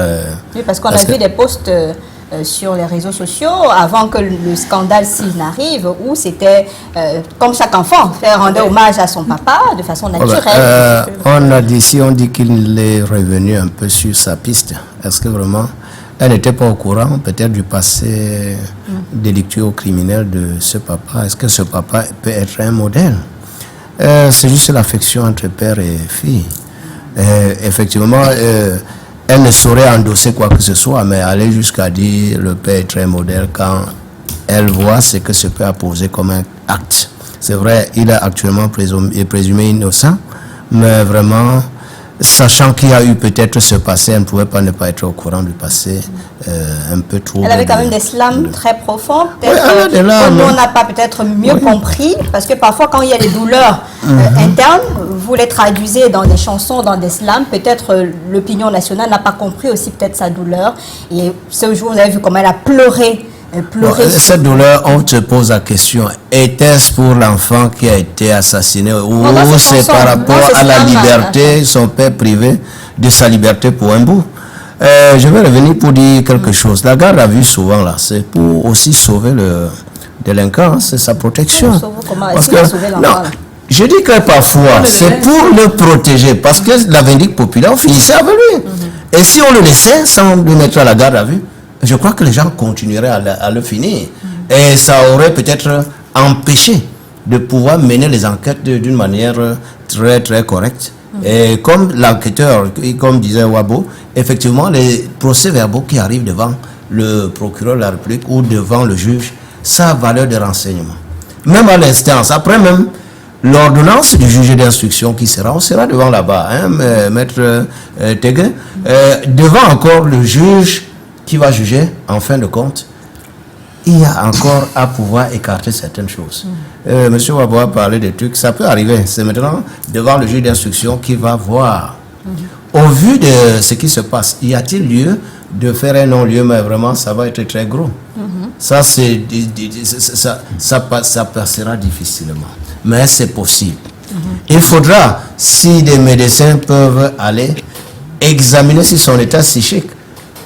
Oui, parce qu'on a vu des posts sur les réseaux sociaux avant que le scandale s'il n'arrive, où c'était comme chaque enfant, faire rendre hommage à son papa de façon naturelle. On dit qu'il est revenu un peu sur sa piste. Est-ce que vraiment elle n'était pas au courant peut-être du passé délictueux ou criminel de ce papa? Est-ce que ce papa peut être un modèle? C'est juste l'affection entre père et fille. Effectivement, elle ne saurait endosser quoi que ce soit, mais aller jusqu'à dire le père est très modèle quand elle voit ce que ce père a posé comme un acte. C'est vrai, il est actuellement présumé innocent, mais vraiment, sachant qu'il y a eu peut-être ce passé, elle ne pouvait pas ne pas être au courant du passé un peu trop. Elle avait quand même des slams très profonds. Peut-être nous, on n'a pas peut-être mieux compris, parce que parfois, quand il y a des douleurs internes, vous les traduisez dans des chansons, dans des slams. Peut-être l'opinion nationale n'a pas compris aussi peut-être sa douleur. Et ce jour, vous avez vu comment elle a pleuré. Cette douleur, on te pose la question, était-ce pour l'enfant qui a été assassiné ou c'est par rapport à la liberté, son père privé de sa liberté pour un bout? Je vais revenir pour dire quelque chose. La garde à vue souvent là, c'est pour aussi sauver le délinquant, c'est sa protection. Parce que, non, je dis que parfois, c'est pour le protéger, parce que la vindicte populaire, on finissait avec lui. Et si on le laissait sans le mettre à la garde à vue, je crois que les gens continueraient à le finir. Et ça aurait peut-être empêché de pouvoir mener les enquêtes d'une manière très, très correcte. Et comme l'enquêteur, comme disait Wabo, effectivement, les procès-verbaux qui arrivent devant le procureur de la République ou devant le juge, ça a valeur de renseignement. Même à l'instance, après même l'ordonnance du juge d'instruction qui sera, on sera devant là-bas, hein, maître Teguin, devant encore le juge qui va juger, en fin de compte, il y a encore à pouvoir écarter certaines choses. Monsieur Wabo a parlé des trucs, ça peut arriver. C'est maintenant devant le juge d'instruction qui va voir. Au vu de ce qui se passe, y a-t-il lieu de faire un non-lieu, mais vraiment, ça va être très gros. Ça, ça passera difficilement. Mais c'est possible. Il faudra, si des médecins peuvent aller examiner si son état psychique.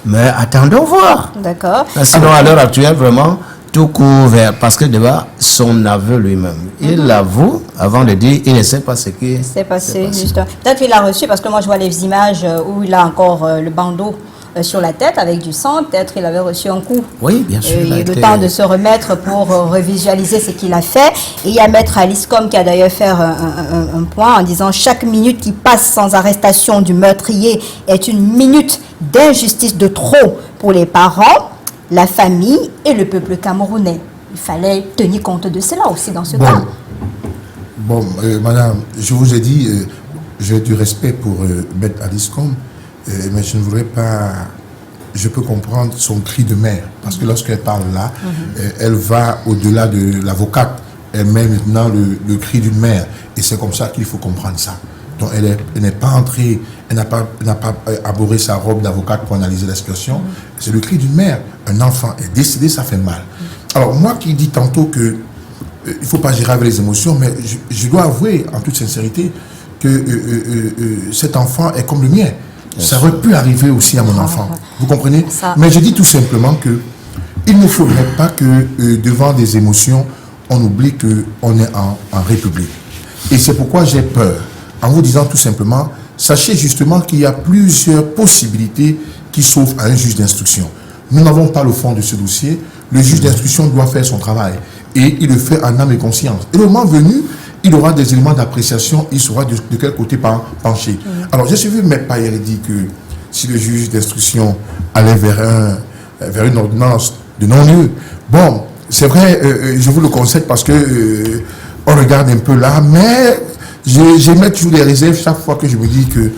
Mais attendons voir. D'accord. Sinon, à l'heure actuelle, vraiment, tout couvert. Parce que devant son aveu lui-même, il l'avoue avant de dire il ne sait pas ce qui s'est passé. Peut-être qu'il a reçu, parce que moi je vois les images où il a encore le bandeau sur la tête avec du sang. Peut-être qu'il avait reçu un coup. Oui, bien sûr. Il a eu le temps de se remettre pour revisualiser ce qu'il a fait. Et il y a Maître Alice Com qui a d'ailleurs fait un point en disant chaque minute qui passe sans arrestation du meurtrier est une minute d'injustice de trop pour les parents, la famille et le peuple camerounais. Il fallait tenir compte de cela aussi dans ce cas. Bon, madame, je vous ai dit, j'ai du respect pour Maître Alice Com, mais je ne voudrais pas... Je peux comprendre son cri de mère, parce que lorsqu'elle parle là, elle va au-delà de l'avocate. Elle met maintenant le cri d'une mère, et c'est comme ça qu'il faut comprendre ça. Donc elle n'est pas entrée, elle n'a pas abordé sa robe d'avocate pour analyser la situation. C'est le cri d'une mère. Un enfant est décédé, ça fait mal. Alors moi qui dis tantôt que il ne faut pas gérer avec les émotions, mais je dois avouer en toute sincérité que cet enfant est comme le mien. Ça aurait pu arriver aussi à mon enfant. Vous comprenez? Mais je dis tout simplement que il ne faudrait pas que devant des émotions, on oublie qu'on est en République. Et c'est pourquoi j'ai peur. En vous disant tout simplement, sachez justement qu'il y a plusieurs possibilités qui s'offrent à un juge d'instruction. Nous n'avons pas le fond de ce dossier. Le juge d'instruction doit faire son travail. Et il le fait en âme et conscience. Et le moment venu, il aura des éléments d'appréciation, il saura de quel côté pencher. Alors, j'ai suivi M. Pairé dit que si le juge d'instruction allait vers une ordonnance de non-lieu, bon, c'est vrai, je vous le concède parce que on regarde un peu là, mais j'émets toujours des réserves chaque fois que je me dis que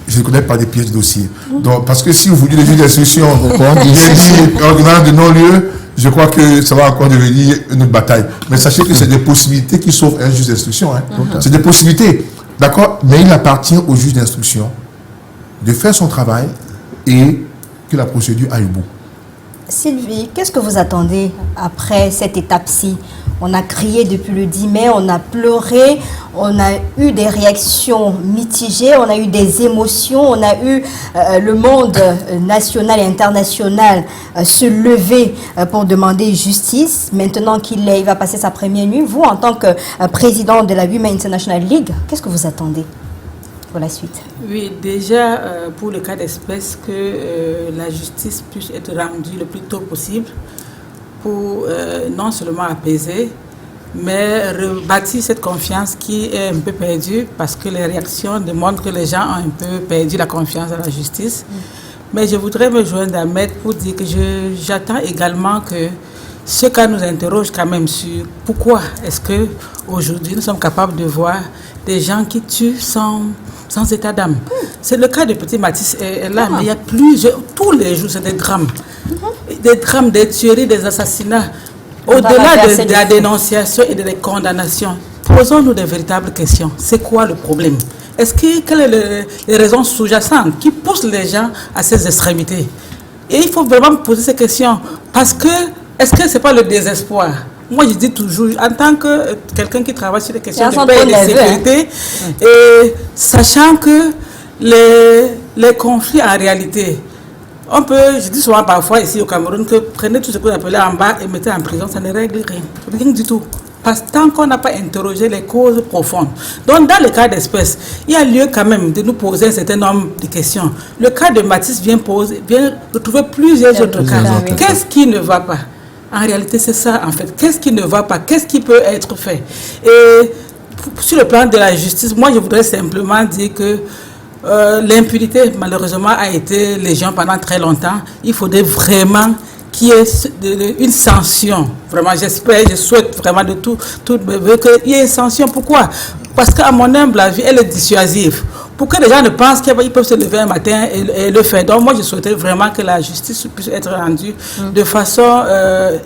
je ne connais pas des pièces de dossier. Donc, parce que si vous dites le juge d'instruction, j'ai dit ordonnance de non-lieu, je crois que ça va encore devenir une autre bataille. Mais sachez que c'est des possibilités qui sauvent un juge d'instruction. Hein. C'est des possibilités. D'accord? Mais il appartient au juge d'instruction de faire son travail et que la procédure aille au bout. Sylvie, qu'est-ce que vous attendez après cette étape-ci? On a crié depuis le 10 mai, on a pleuré, on a eu des réactions mitigées, on a eu des émotions, on a eu le monde national et international se lever pour demander justice. Maintenant qu'il va passer sa première nuit, vous, en tant que président de la Women International League, qu'est-ce que vous attendez pour la suite? Oui, déjà, pour le cas d'espèce, que la justice puisse être rendue le plus tôt possible pour non seulement apaiser, mais rebâtir cette confiance qui est un peu perdue parce que les réactions démontrent que les gens ont un peu perdu la confiance dans la justice. Mais je voudrais me joindre à Ahmed pour dire que j'attends également que ce cas nous interroge quand même sur pourquoi est-ce qu'aujourd'hui nous sommes capables de voir des gens qui tuent sans état d'âme. C'est le cas de Petit Mathis est là, mais il y a plusieurs, tous les jours, c'est des drames. Des drames, des tueries, des assassinats. Au-delà de la dénonciation et de la condamnation, posons-nous des véritables questions. C'est quoi le problème? Quelles sont les raisons sous-jacentes qui poussent les gens à ces extrémités? Et il faut vraiment poser ces questions. Parce que, est-ce que ce n'est pas le désespoir? Moi, je dis toujours, en tant que quelqu'un qui travaille sur les questions de paix et de sécurité, et sachant que les conflits en réalité, je dis souvent parfois ici au Cameroun que prenez tout ce que vous appelez en bas et mettez en prison, ça ne règle rien du tout. Parce que tant qu'on n'a pas interrogé les causes profondes. Donc, dans le cas d'espèce, il y a lieu quand même de nous poser un certain nombre de questions. Le cas de Mathis vient retrouver plusieurs autres cas. Qu'est-ce qui ne va pas? En réalité, c'est ça, en fait. Qu'est-ce qui ne va pas? Qu'est-ce qui peut être fait? Et sur le plan de la justice, moi, je voudrais simplement dire que l'impunité, malheureusement, a été légion pendant très longtemps. Il faudrait vraiment qu'il y ait une sanction. Vraiment, j'espère, je souhaite vraiment de tout qu'il y ait une sanction. Pourquoi? Parce qu'à mon humble avis, elle est dissuasive. Pour que les gens ne pensent qu'ils peuvent se lever un matin et le faire. Donc, moi, je souhaiterais vraiment que la justice puisse être rendue de façon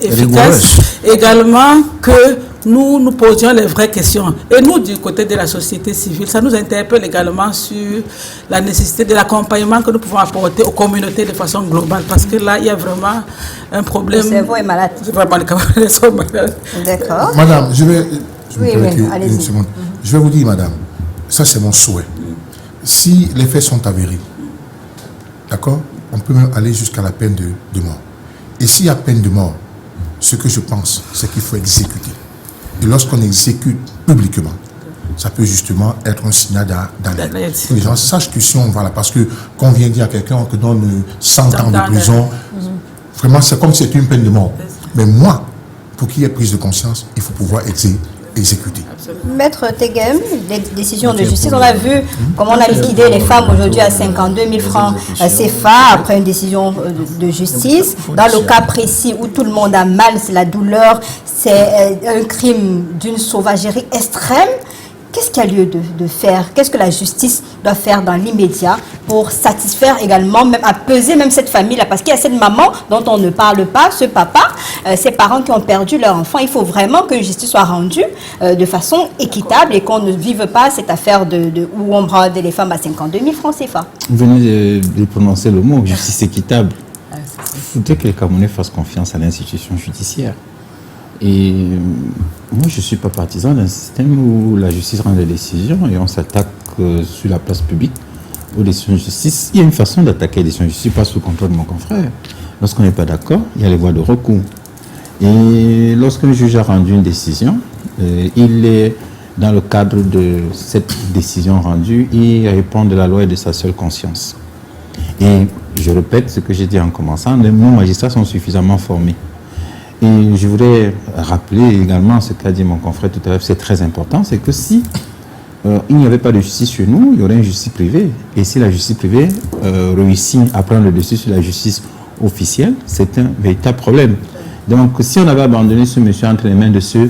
efficace. Également, que nous nous posions les vraies questions. Et nous, du côté de la société civile, ça nous interpelle également sur la nécessité de l'accompagnement que nous pouvons apporter aux communautés de façon globale. Parce que là, il y a vraiment un problème. Le cerveau est malade. Vraiment, les Camerounais sont malades. D'accord. Madame, je vais allez-y. Je vais vous dire, madame, ça c'est mon souhait. Si les faits sont avérés, d'accord, on peut même aller jusqu'à la peine de mort. Et s'il y a peine de mort, ce que je pense, c'est qu'il faut exécuter. Et lorsqu'on exécute publiquement, ça peut justement être un signal d'alerte. Les gens sachent que si on va là, parce que quand on vient dire à quelqu'un qu'on donne 100 ans de prison, vraiment c'est comme si c'était une peine de mort. Mais moi, pour qu'il y ait prise de conscience, il faut pouvoir exécuter. Maître Tegem, les décisions de justice, on a vu comment on a liquidé les femmes aujourd'hui à 52 000 francs CFA après une décision de justice. Dans le cas précis où tout le monde a mal, c'est la douleur, c'est un crime d'une sauvagerie extrême. Qu'est-ce qu'il y a lieu de faire? Qu'est-ce que la justice doit faire dans l'immédiat pour satisfaire également, même apaiser même cette famille-là? Parce qu'il y a cette maman dont on ne parle pas, ce papa, ces parents qui ont perdu leur enfant. Il faut vraiment que la justice soit rendue de façon équitable et qu'on ne vive pas cette affaire où on brade les femmes à 52 000 francs CFA. Vous venez de prononcer le mot justice équitable. Il faudrait que les Camerounais fassent confiance à l'institution judiciaire. Et moi, je ne suis pas partisan d'un système où la justice rend des décisions et on s'attaque sur la place publique aux décisions de justice. Il y a une façon d'attaquer les décisions de justice, pas sous contrôle de mon confrère. Lorsqu'on n'est pas d'accord, il y a les voies de recours. Et lorsqu'un juge a rendu une décision, il est dans le cadre de cette décision rendue, il répond de la loi et de sa seule conscience. Et je répète ce que j'ai dit en commençant, nos magistrats sont suffisamment formés. Et je voudrais rappeler également ce qu'a dit mon confrère tout à l'heure, c'est très important, c'est que si il n'y avait pas de justice chez nous, il y aurait une justice privée. Et si la justice privée réussit à prendre le dessus sur la justice officielle, c'est un véritable problème. Donc si on avait abandonné ce monsieur entre les mains de ceux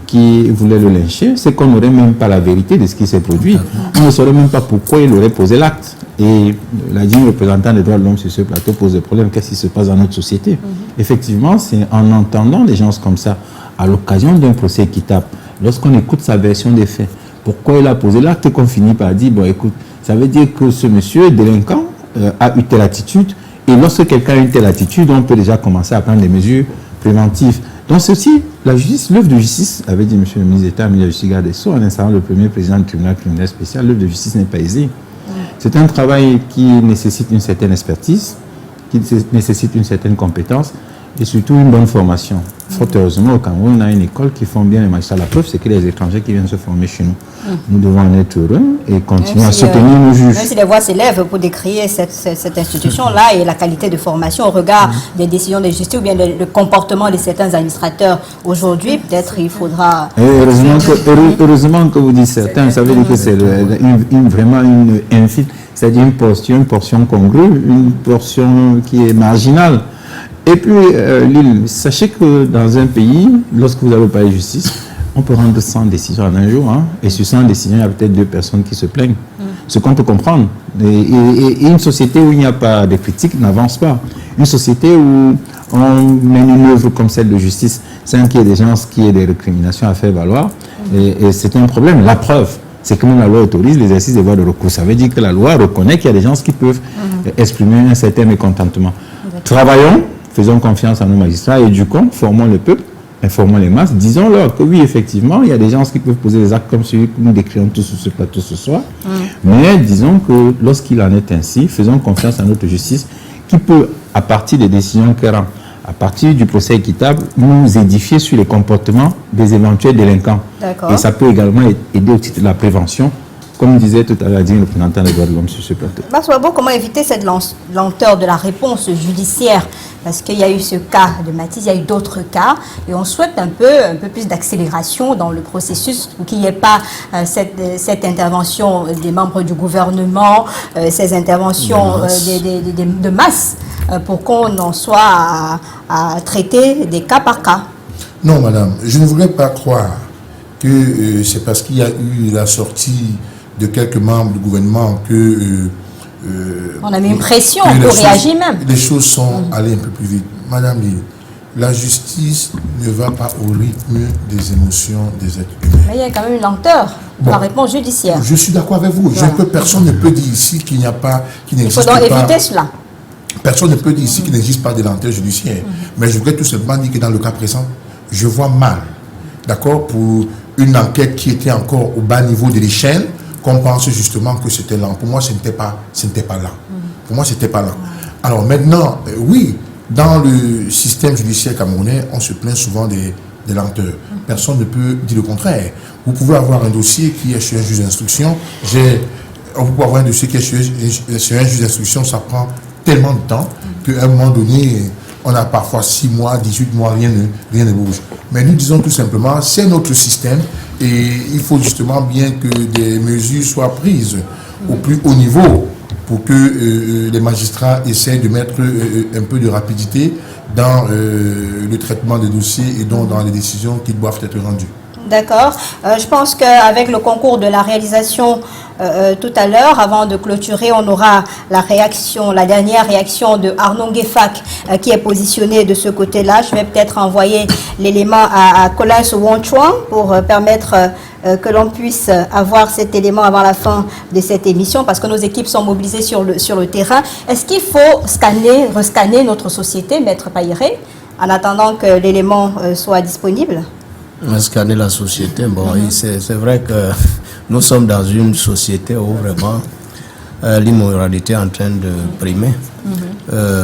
qui voulaient le lyncher, c'est qu'on n'aurait même pas la vérité de ce qui s'est produit. On ne saurait même pas pourquoi il aurait posé l'acte. Et l'a dit le représentant des droits de l'homme sur ce plateau pose des problèmes. Qu'est-ce qui se passe dans notre société? Effectivement, c'est en entendant des gens comme ça, à l'occasion d'un procès équitable, lorsqu'on écoute sa version des faits, pourquoi il a posé l'acte, qu'on finit par dire, bon écoute, ça veut dire que ce monsieur délinquant a eu telle attitude, et lorsque quelqu'un a une telle attitude, on peut déjà commencer à prendre des mesures préventives. Donc ceci, la justice, l'œuvre de justice, avait dit M. le ministre d'État, ministre de la Justice Garde des Sceaux, en installant le premier président du tribunal criminel spécial, l'œuvre de justice n'est pas aisée. C'est un travail qui nécessite une certaine expertise, qui nécessite une certaine compétence et surtout une bonne formation. Fort heureusement, au Cameroun, on a une école qui forme bien les magistrats. La preuve, c'est que les étrangers qui viennent se former chez nous. Nous devons en être heureux et continuer à soutenir nos juges. Même si les voix s'élèvent pour décrier cette institution-là et la qualité de formation au regard des décisions de justice ou bien le comportement de certains administrateurs aujourd'hui, peut-être il faudra... Heureusement que vous dites certains, ça veut dire que c'est vraiment une infime, c'est-à-dire une portion congrue, une portion qui est marginale. Et puis, Lille, sachez que dans un pays, lorsque vous avez parlé de justice, on peut rendre 100 décisions en un jour. Hein, et sur 100 décisions, il y a peut-être 2 personnes qui se plaignent. Ce qu'on peut comprendre. Et une société où il n'y a pas de critique n'avance pas. Une société où on mène une œuvre comme celle de justice sans qu'il y ait des gens qui aient des récriminations à faire valoir. Et c'est un problème. La preuve, c'est que même la loi autorise l'exercice des voies de recours. Ça veut dire que la loi reconnaît qu'il y a des gens qui peuvent exprimer un certain mécontentement. Travaillons. Faisons confiance à nos magistrats, éduquons, formons le peuple, informons les masses, disons-leur que oui, effectivement, il y a des gens qui peuvent poser des actes comme celui que nous décrivons tous sur ce plateau ce soir, mais disons que lorsqu'il en est ainsi, faisons confiance à notre justice qui peut, à partir des décisions qu'elle rend, à partir du procès équitable, nous édifier sur les comportements des éventuels délinquants. Et ça peut également aider au titre de la prévention, comme disait tout à l'heure le représentant des droits de l'homme sur ce plateau. Maswabo, comment éviter cette lenteur de la réponse judiciaire? Parce qu'il y a eu ce cas de Mathis, il y a eu d'autres cas, et on souhaite un peu plus d'accélération dans le processus pour qu'il n'y ait pas cette intervention des membres du gouvernement, ces interventions de masse, pour qu'on en soit à traiter des cas par cas. Non, madame, je ne voudrais pas croire que c'est parce qu'il y a eu la sortie de quelques membres du gouvernement que... on a mis une pression pour réagir même. Les choses sont allées un peu plus vite. Madame Lille, la justice ne va pas au rythme des émotions des êtres humains. Mais il y a quand même une lenteur dans la réponse judiciaire. Je suis d'accord avec vous. Voilà. Personne ne peut dire ici qu'il n'y a pas... Il faut donc éviter cela. Personne ne peut dire ici qu'il n'existe pas de lenteur judiciaire. Mais je voudrais tout simplement dire que dans le cas présent, je vois mal, d'accord, pour une enquête qui était encore au bas niveau de l'échelle, qu'on pense justement que c'était lent. Pour moi, ce n'était pas lent. Pour moi, c'était pas lent. Alors maintenant, oui, dans le système judiciaire camerounais, on se plaint souvent des lenteurs. Personne ne peut dire le contraire. Vous pouvez avoir un dossier qui est chez un juge d'instruction. On peut avoir un dossier qui est chez un juge d'instruction, ça prend tellement de temps qu'à un moment donné, on a parfois 6 mois, 18 mois, rien ne bouge. Mais nous disons tout simplement, c'est notre système et il faut justement bien que des mesures soient prises au plus haut niveau pour que les magistrats essayent de mettre un peu de rapidité dans le traitement des dossiers et donc dans les décisions qui doivent être rendues. D'accord. Je pense qu'avec le concours de la réalisation tout à l'heure, avant de clôturer, on aura la dernière réaction de Arnaud Ngefak qui est positionné de ce côté-là. Je vais peut-être envoyer l'élément à Colas Wanchouan pour permettre que l'on puisse avoir cet élément avant la fin de cette émission parce que nos équipes sont mobilisées sur le terrain. Est-ce qu'il faut rescanner notre société, Maître Payiré, en attendant que l'élément soit disponible? Scanner la société, bon, c'est vrai que nous sommes dans une société où vraiment l'immoralité est en train de primer.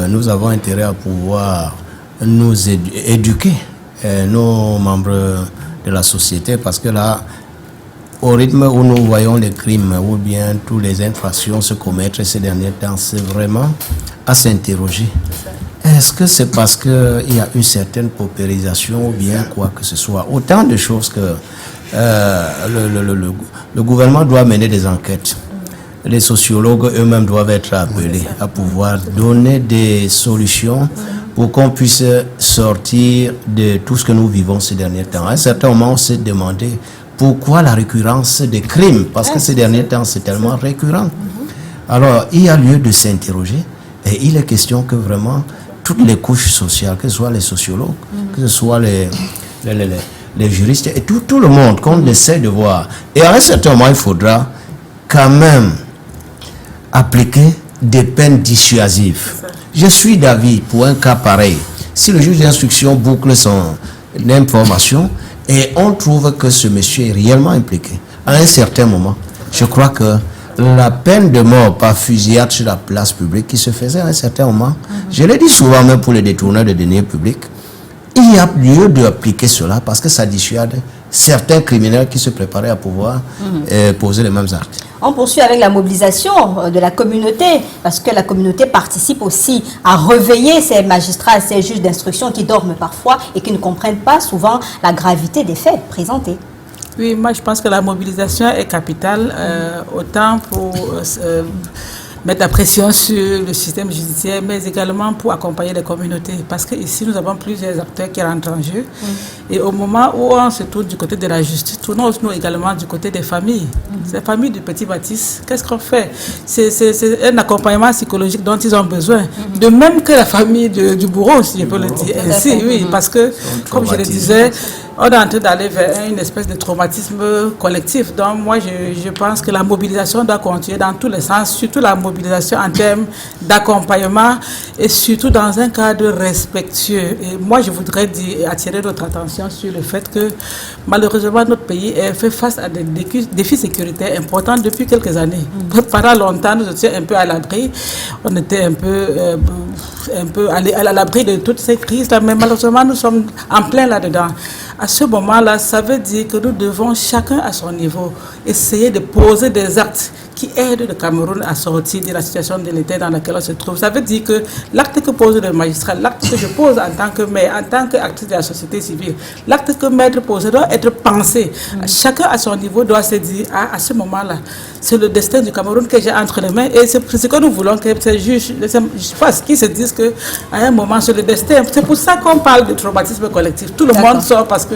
Nous avons intérêt à pouvoir nous éduquer, nos membres de la société, parce que là, au rythme où nous voyons les crimes ou bien toutes les infractions se commettre ces derniers temps, c'est vraiment à s'interroger. Est-ce que c'est parce qu'il y a une certaine paupérisation ou bien quoi que ce soit? Autant de choses que le gouvernement doit mener des enquêtes. Les sociologues eux-mêmes doivent être appelés à pouvoir donner des solutions pour qu'on puisse sortir de tout ce que nous vivons ces derniers temps. À un certain moment, on s'est demandé pourquoi la récurrence des crimes, parce que ces derniers temps, c'est tellement récurrent. Alors, il y a lieu de s'interroger et il est question que vraiment toutes les couches sociales, que ce soit les sociologues, que ce soit les juristes et tout le monde, qu'on essaie de voir. Et à un certain moment, il faudra quand même appliquer des peines dissuasives. Je suis d'avis pour un cas pareil. Si le juge d'instruction boucle son information et on trouve que ce monsieur est réellement impliqué, à un certain moment, je crois que la peine de mort par fusillade sur la place publique qui se faisait à un certain moment, je l'ai dit souvent même pour les détourneurs de deniers publics, il y a lieu d'appliquer cela parce que ça dissuade certains criminels qui se préparaient à pouvoir poser les mêmes actes. On poursuit avec la mobilisation de la communauté, parce que la communauté participe aussi à réveiller ces magistrats, ces juges d'instruction qui dorment parfois et qui ne comprennent pas souvent la gravité des faits présentés. Oui, moi je pense que la mobilisation est capitale, autant pour mettre la pression sur le système judiciaire, mais également pour accompagner les communautés. Parce qu'ici, nous avons plusieurs acteurs qui rentrent en jeu. Et au moment où on se tourne du côté de la justice, tournons-nous également du côté des familles. Ces familles du Petit Baptiste, qu'est-ce qu'on fait? C'est un accompagnement psychologique dont ils ont besoin. De même que la famille du bourreau, si je peux le dire ainsi. Oui, parce que, comme je le disais, on est en train d'aller vers une espèce de traumatisme collectif. Donc moi, je pense que la mobilisation doit continuer dans tous les sens, surtout la mobilisation en termes d'accompagnement et surtout dans un cadre respectueux. Et moi, je voudrais attirer notre attention sur le fait que malheureusement, notre pays fait face à des défis sécuritaires importants depuis quelques années. Pendant longtemps, nous étions un peu à l'abri. On était un peu à l'abri de toutes ces crises-là, mais malheureusement, nous sommes en plein là-dedans. À ce moment-là, ça veut dire que nous devons, chacun à son niveau, essayer de poser des actes qui aident le Cameroun à sortir de la situation de l'État dans laquelle on se trouve. Ça veut dire que l'acte que pose le magistrat, l'acte que je pose en tant que maire, en tant qu'actrice de la société civile, l'acte que maître pose doit être pensé. Chacun à son niveau doit se dire, à ce moment-là, c'est le destin du Cameroun que j'ai entre les mains et c'est ce que nous voulons que ces juges, qui se disent qu'à un moment, c'est le destin. C'est pour ça qu'on parle de traumatisme collectif. Tout le monde sort parce que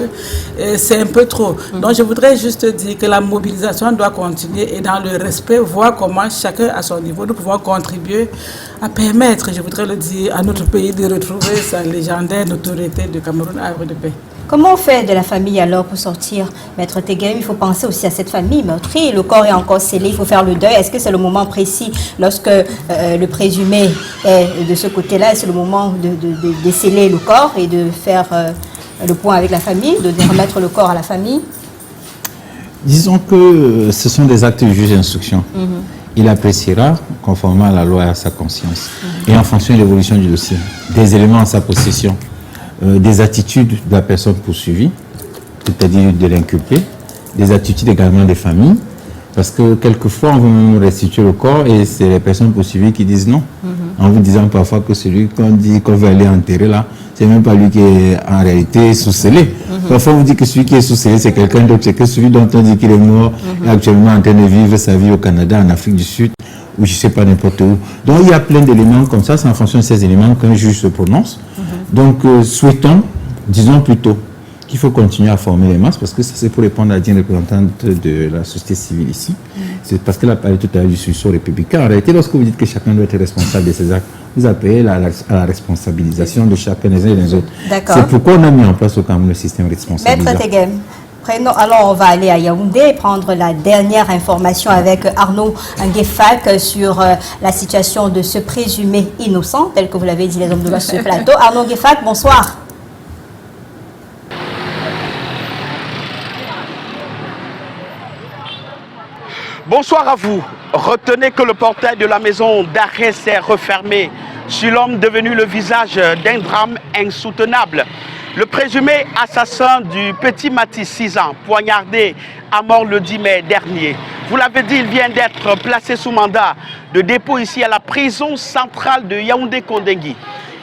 c'est un peu trop. Donc je voudrais juste dire que la mobilisation doit continuer et dans le respect, voir comment chacun à son niveau nous pouvons contribuer à permettre, je voudrais le dire, à notre pays de retrouver sa légendaire notoriété de Cameroun havre de paix. Comment on fait de la famille alors pour sortir, Maître Teguem? Il faut penser aussi à cette famille meurtrie. Le corps est encore scellé, il faut faire le deuil. Est-ce que c'est le moment précis lorsque le présumé est de ce côté-là? C'est le moment de déceler le corps et de faire le point avec la famille, de remettre le corps à la famille? Disons que ce sont des actes du juge d'instruction. Il appréciera, conformément à la loi et à sa conscience, et en fonction de l'évolution du dossier, des éléments en sa possession, des attitudes de la personne poursuivie, c'est-à-dire de l'inculpé, des attitudes également des familles, parce que quelquefois on veut même restituer le corps et c'est les personnes poursuivies qui disent non, en vous disant parfois que celui qu'on dit qu'on veut aller enterrer là, c'est même pas lui qui est en réalité sous-scellé. Parfois on vous dit que celui qui est sous-scellé c'est quelqu'un d'autre, c'est que celui dont on dit qu'il est mort est actuellement en train de vivre sa vie au Canada, en Afrique du Sud, ou je ne sais pas n'importe où. Donc il y a plein d'éléments comme ça, c'est en fonction de ces éléments qu'un juge se prononce. Donc souhaitons, disons plutôt, qu'il faut continuer à former les masses, parce que ça c'est pour répondre à la représentante de la société civile ici. C'est parce qu'elle a parlé tout à l'heure du sursaut républicain. En réalité, lorsque vous dites que chacun doit être responsable de ses actes, vous appelez à la responsabilisation de chacun des uns et des autres. C'est pourquoi on a mis en place au Cameroun le système responsabilisant. Maître Teguem. Alors, on va aller à Yaoundé et prendre la dernière information avec Arnaud Nguefak sur la situation de ce présumé innocent, tel que vous l'avez dit les hommes de loi sur ce plateau. Arnaud Nguefak, bonsoir. Bonsoir à vous. Retenez que le portail de la maison d'arrêt s'est refermé sur l'homme devenu le visage d'un drame insoutenable. Le présumé assassin du petit Mathis, 6 ans, poignardé à mort le 10 mai dernier. Vous l'avez dit, il vient d'être placé sous mandat de dépôt ici à la prison centrale de Yaoundé-Kondengui.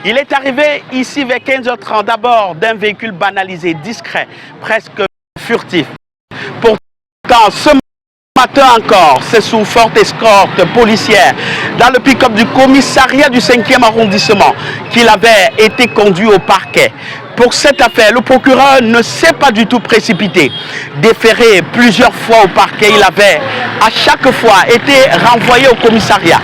Il est arrivé ici vers 15h30 d'abord d'un véhicule banalisé, discret, presque furtif. Pourtant, ce matin encore, c'est sous forte escorte policière dans le pick-up du commissariat du 5e arrondissement qu'il avait été conduit au parquet. Pour cette affaire, le procureur ne s'est pas du tout précipité. Déféré plusieurs fois au parquet, il avait à chaque fois été renvoyé au commissariat.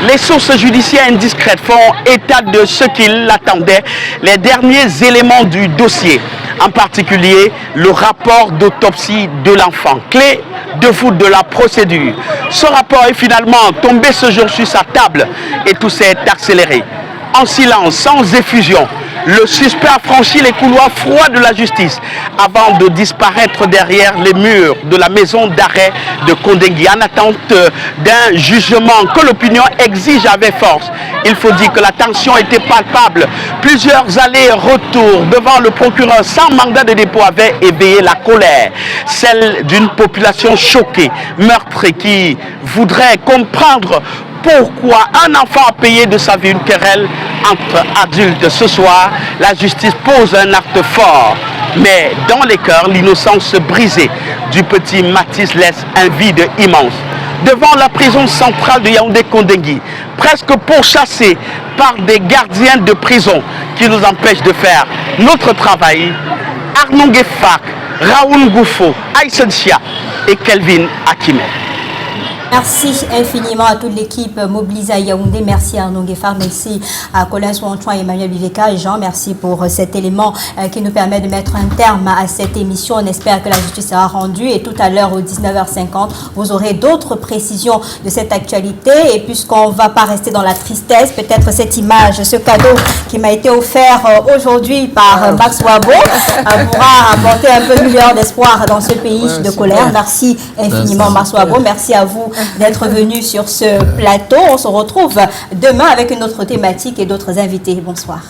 Les sources judiciaires indiscrètes font état de ce qu'il attendait, les derniers éléments du dossier, en particulier le rapport d'autopsie de l'enfant, clé de voûte de la procédure. Ce rapport est finalement tombé ce jour sur sa table et tout s'est accéléré. En silence, sans effusion, le suspect a franchi les couloirs froids de la justice avant de disparaître derrière les murs de la maison d'arrêt de Kondengui en attente d'un jugement que l'opinion exige avec force. Il faut dire que la tension était palpable. Plusieurs allers-retours devant le procureur sans mandat de dépôt avaient éveillé la colère, celle d'une population choquée, meurtrie, qui voudrait comprendre pourquoi un enfant a payé de sa vie une querelle entre adultes. Ce soir, la justice pose un acte fort, mais dans les cœurs, l'innocence brisée du petit Mathis laisse un vide immense. Devant la prison centrale de Yaoundé-Kondengui, presque pourchassés par des gardiens de prison qui nous empêchent de faire notre travail, Arnon Gefak, Raoul Goufo, Aïssen Chia et Kelvin Akime. Merci infiniment à toute l'équipe mobilisée à Yaoundé. Merci à Arnon Gefar, merci à Colin Souanchouan et Emmanuel Biveka. Et Jean, merci pour cet élément qui nous permet de mettre un terme à cette émission. On espère que la justice sera rendue et tout à l'heure, aux 19h50, vous aurez d'autres précisions de cette actualité. Et puisqu'on ne va pas rester dans la tristesse, peut-être cette image, ce cadeau qui m'a été offert aujourd'hui par Max Wabo pourra apporter un peu de lueur d'espoir dans ce pays de colère. Merci infiniment, Max Wabo. Merci à vous d'être venu sur ce plateau. On se retrouve demain avec une autre thématique et d'autres invités. Bonsoir.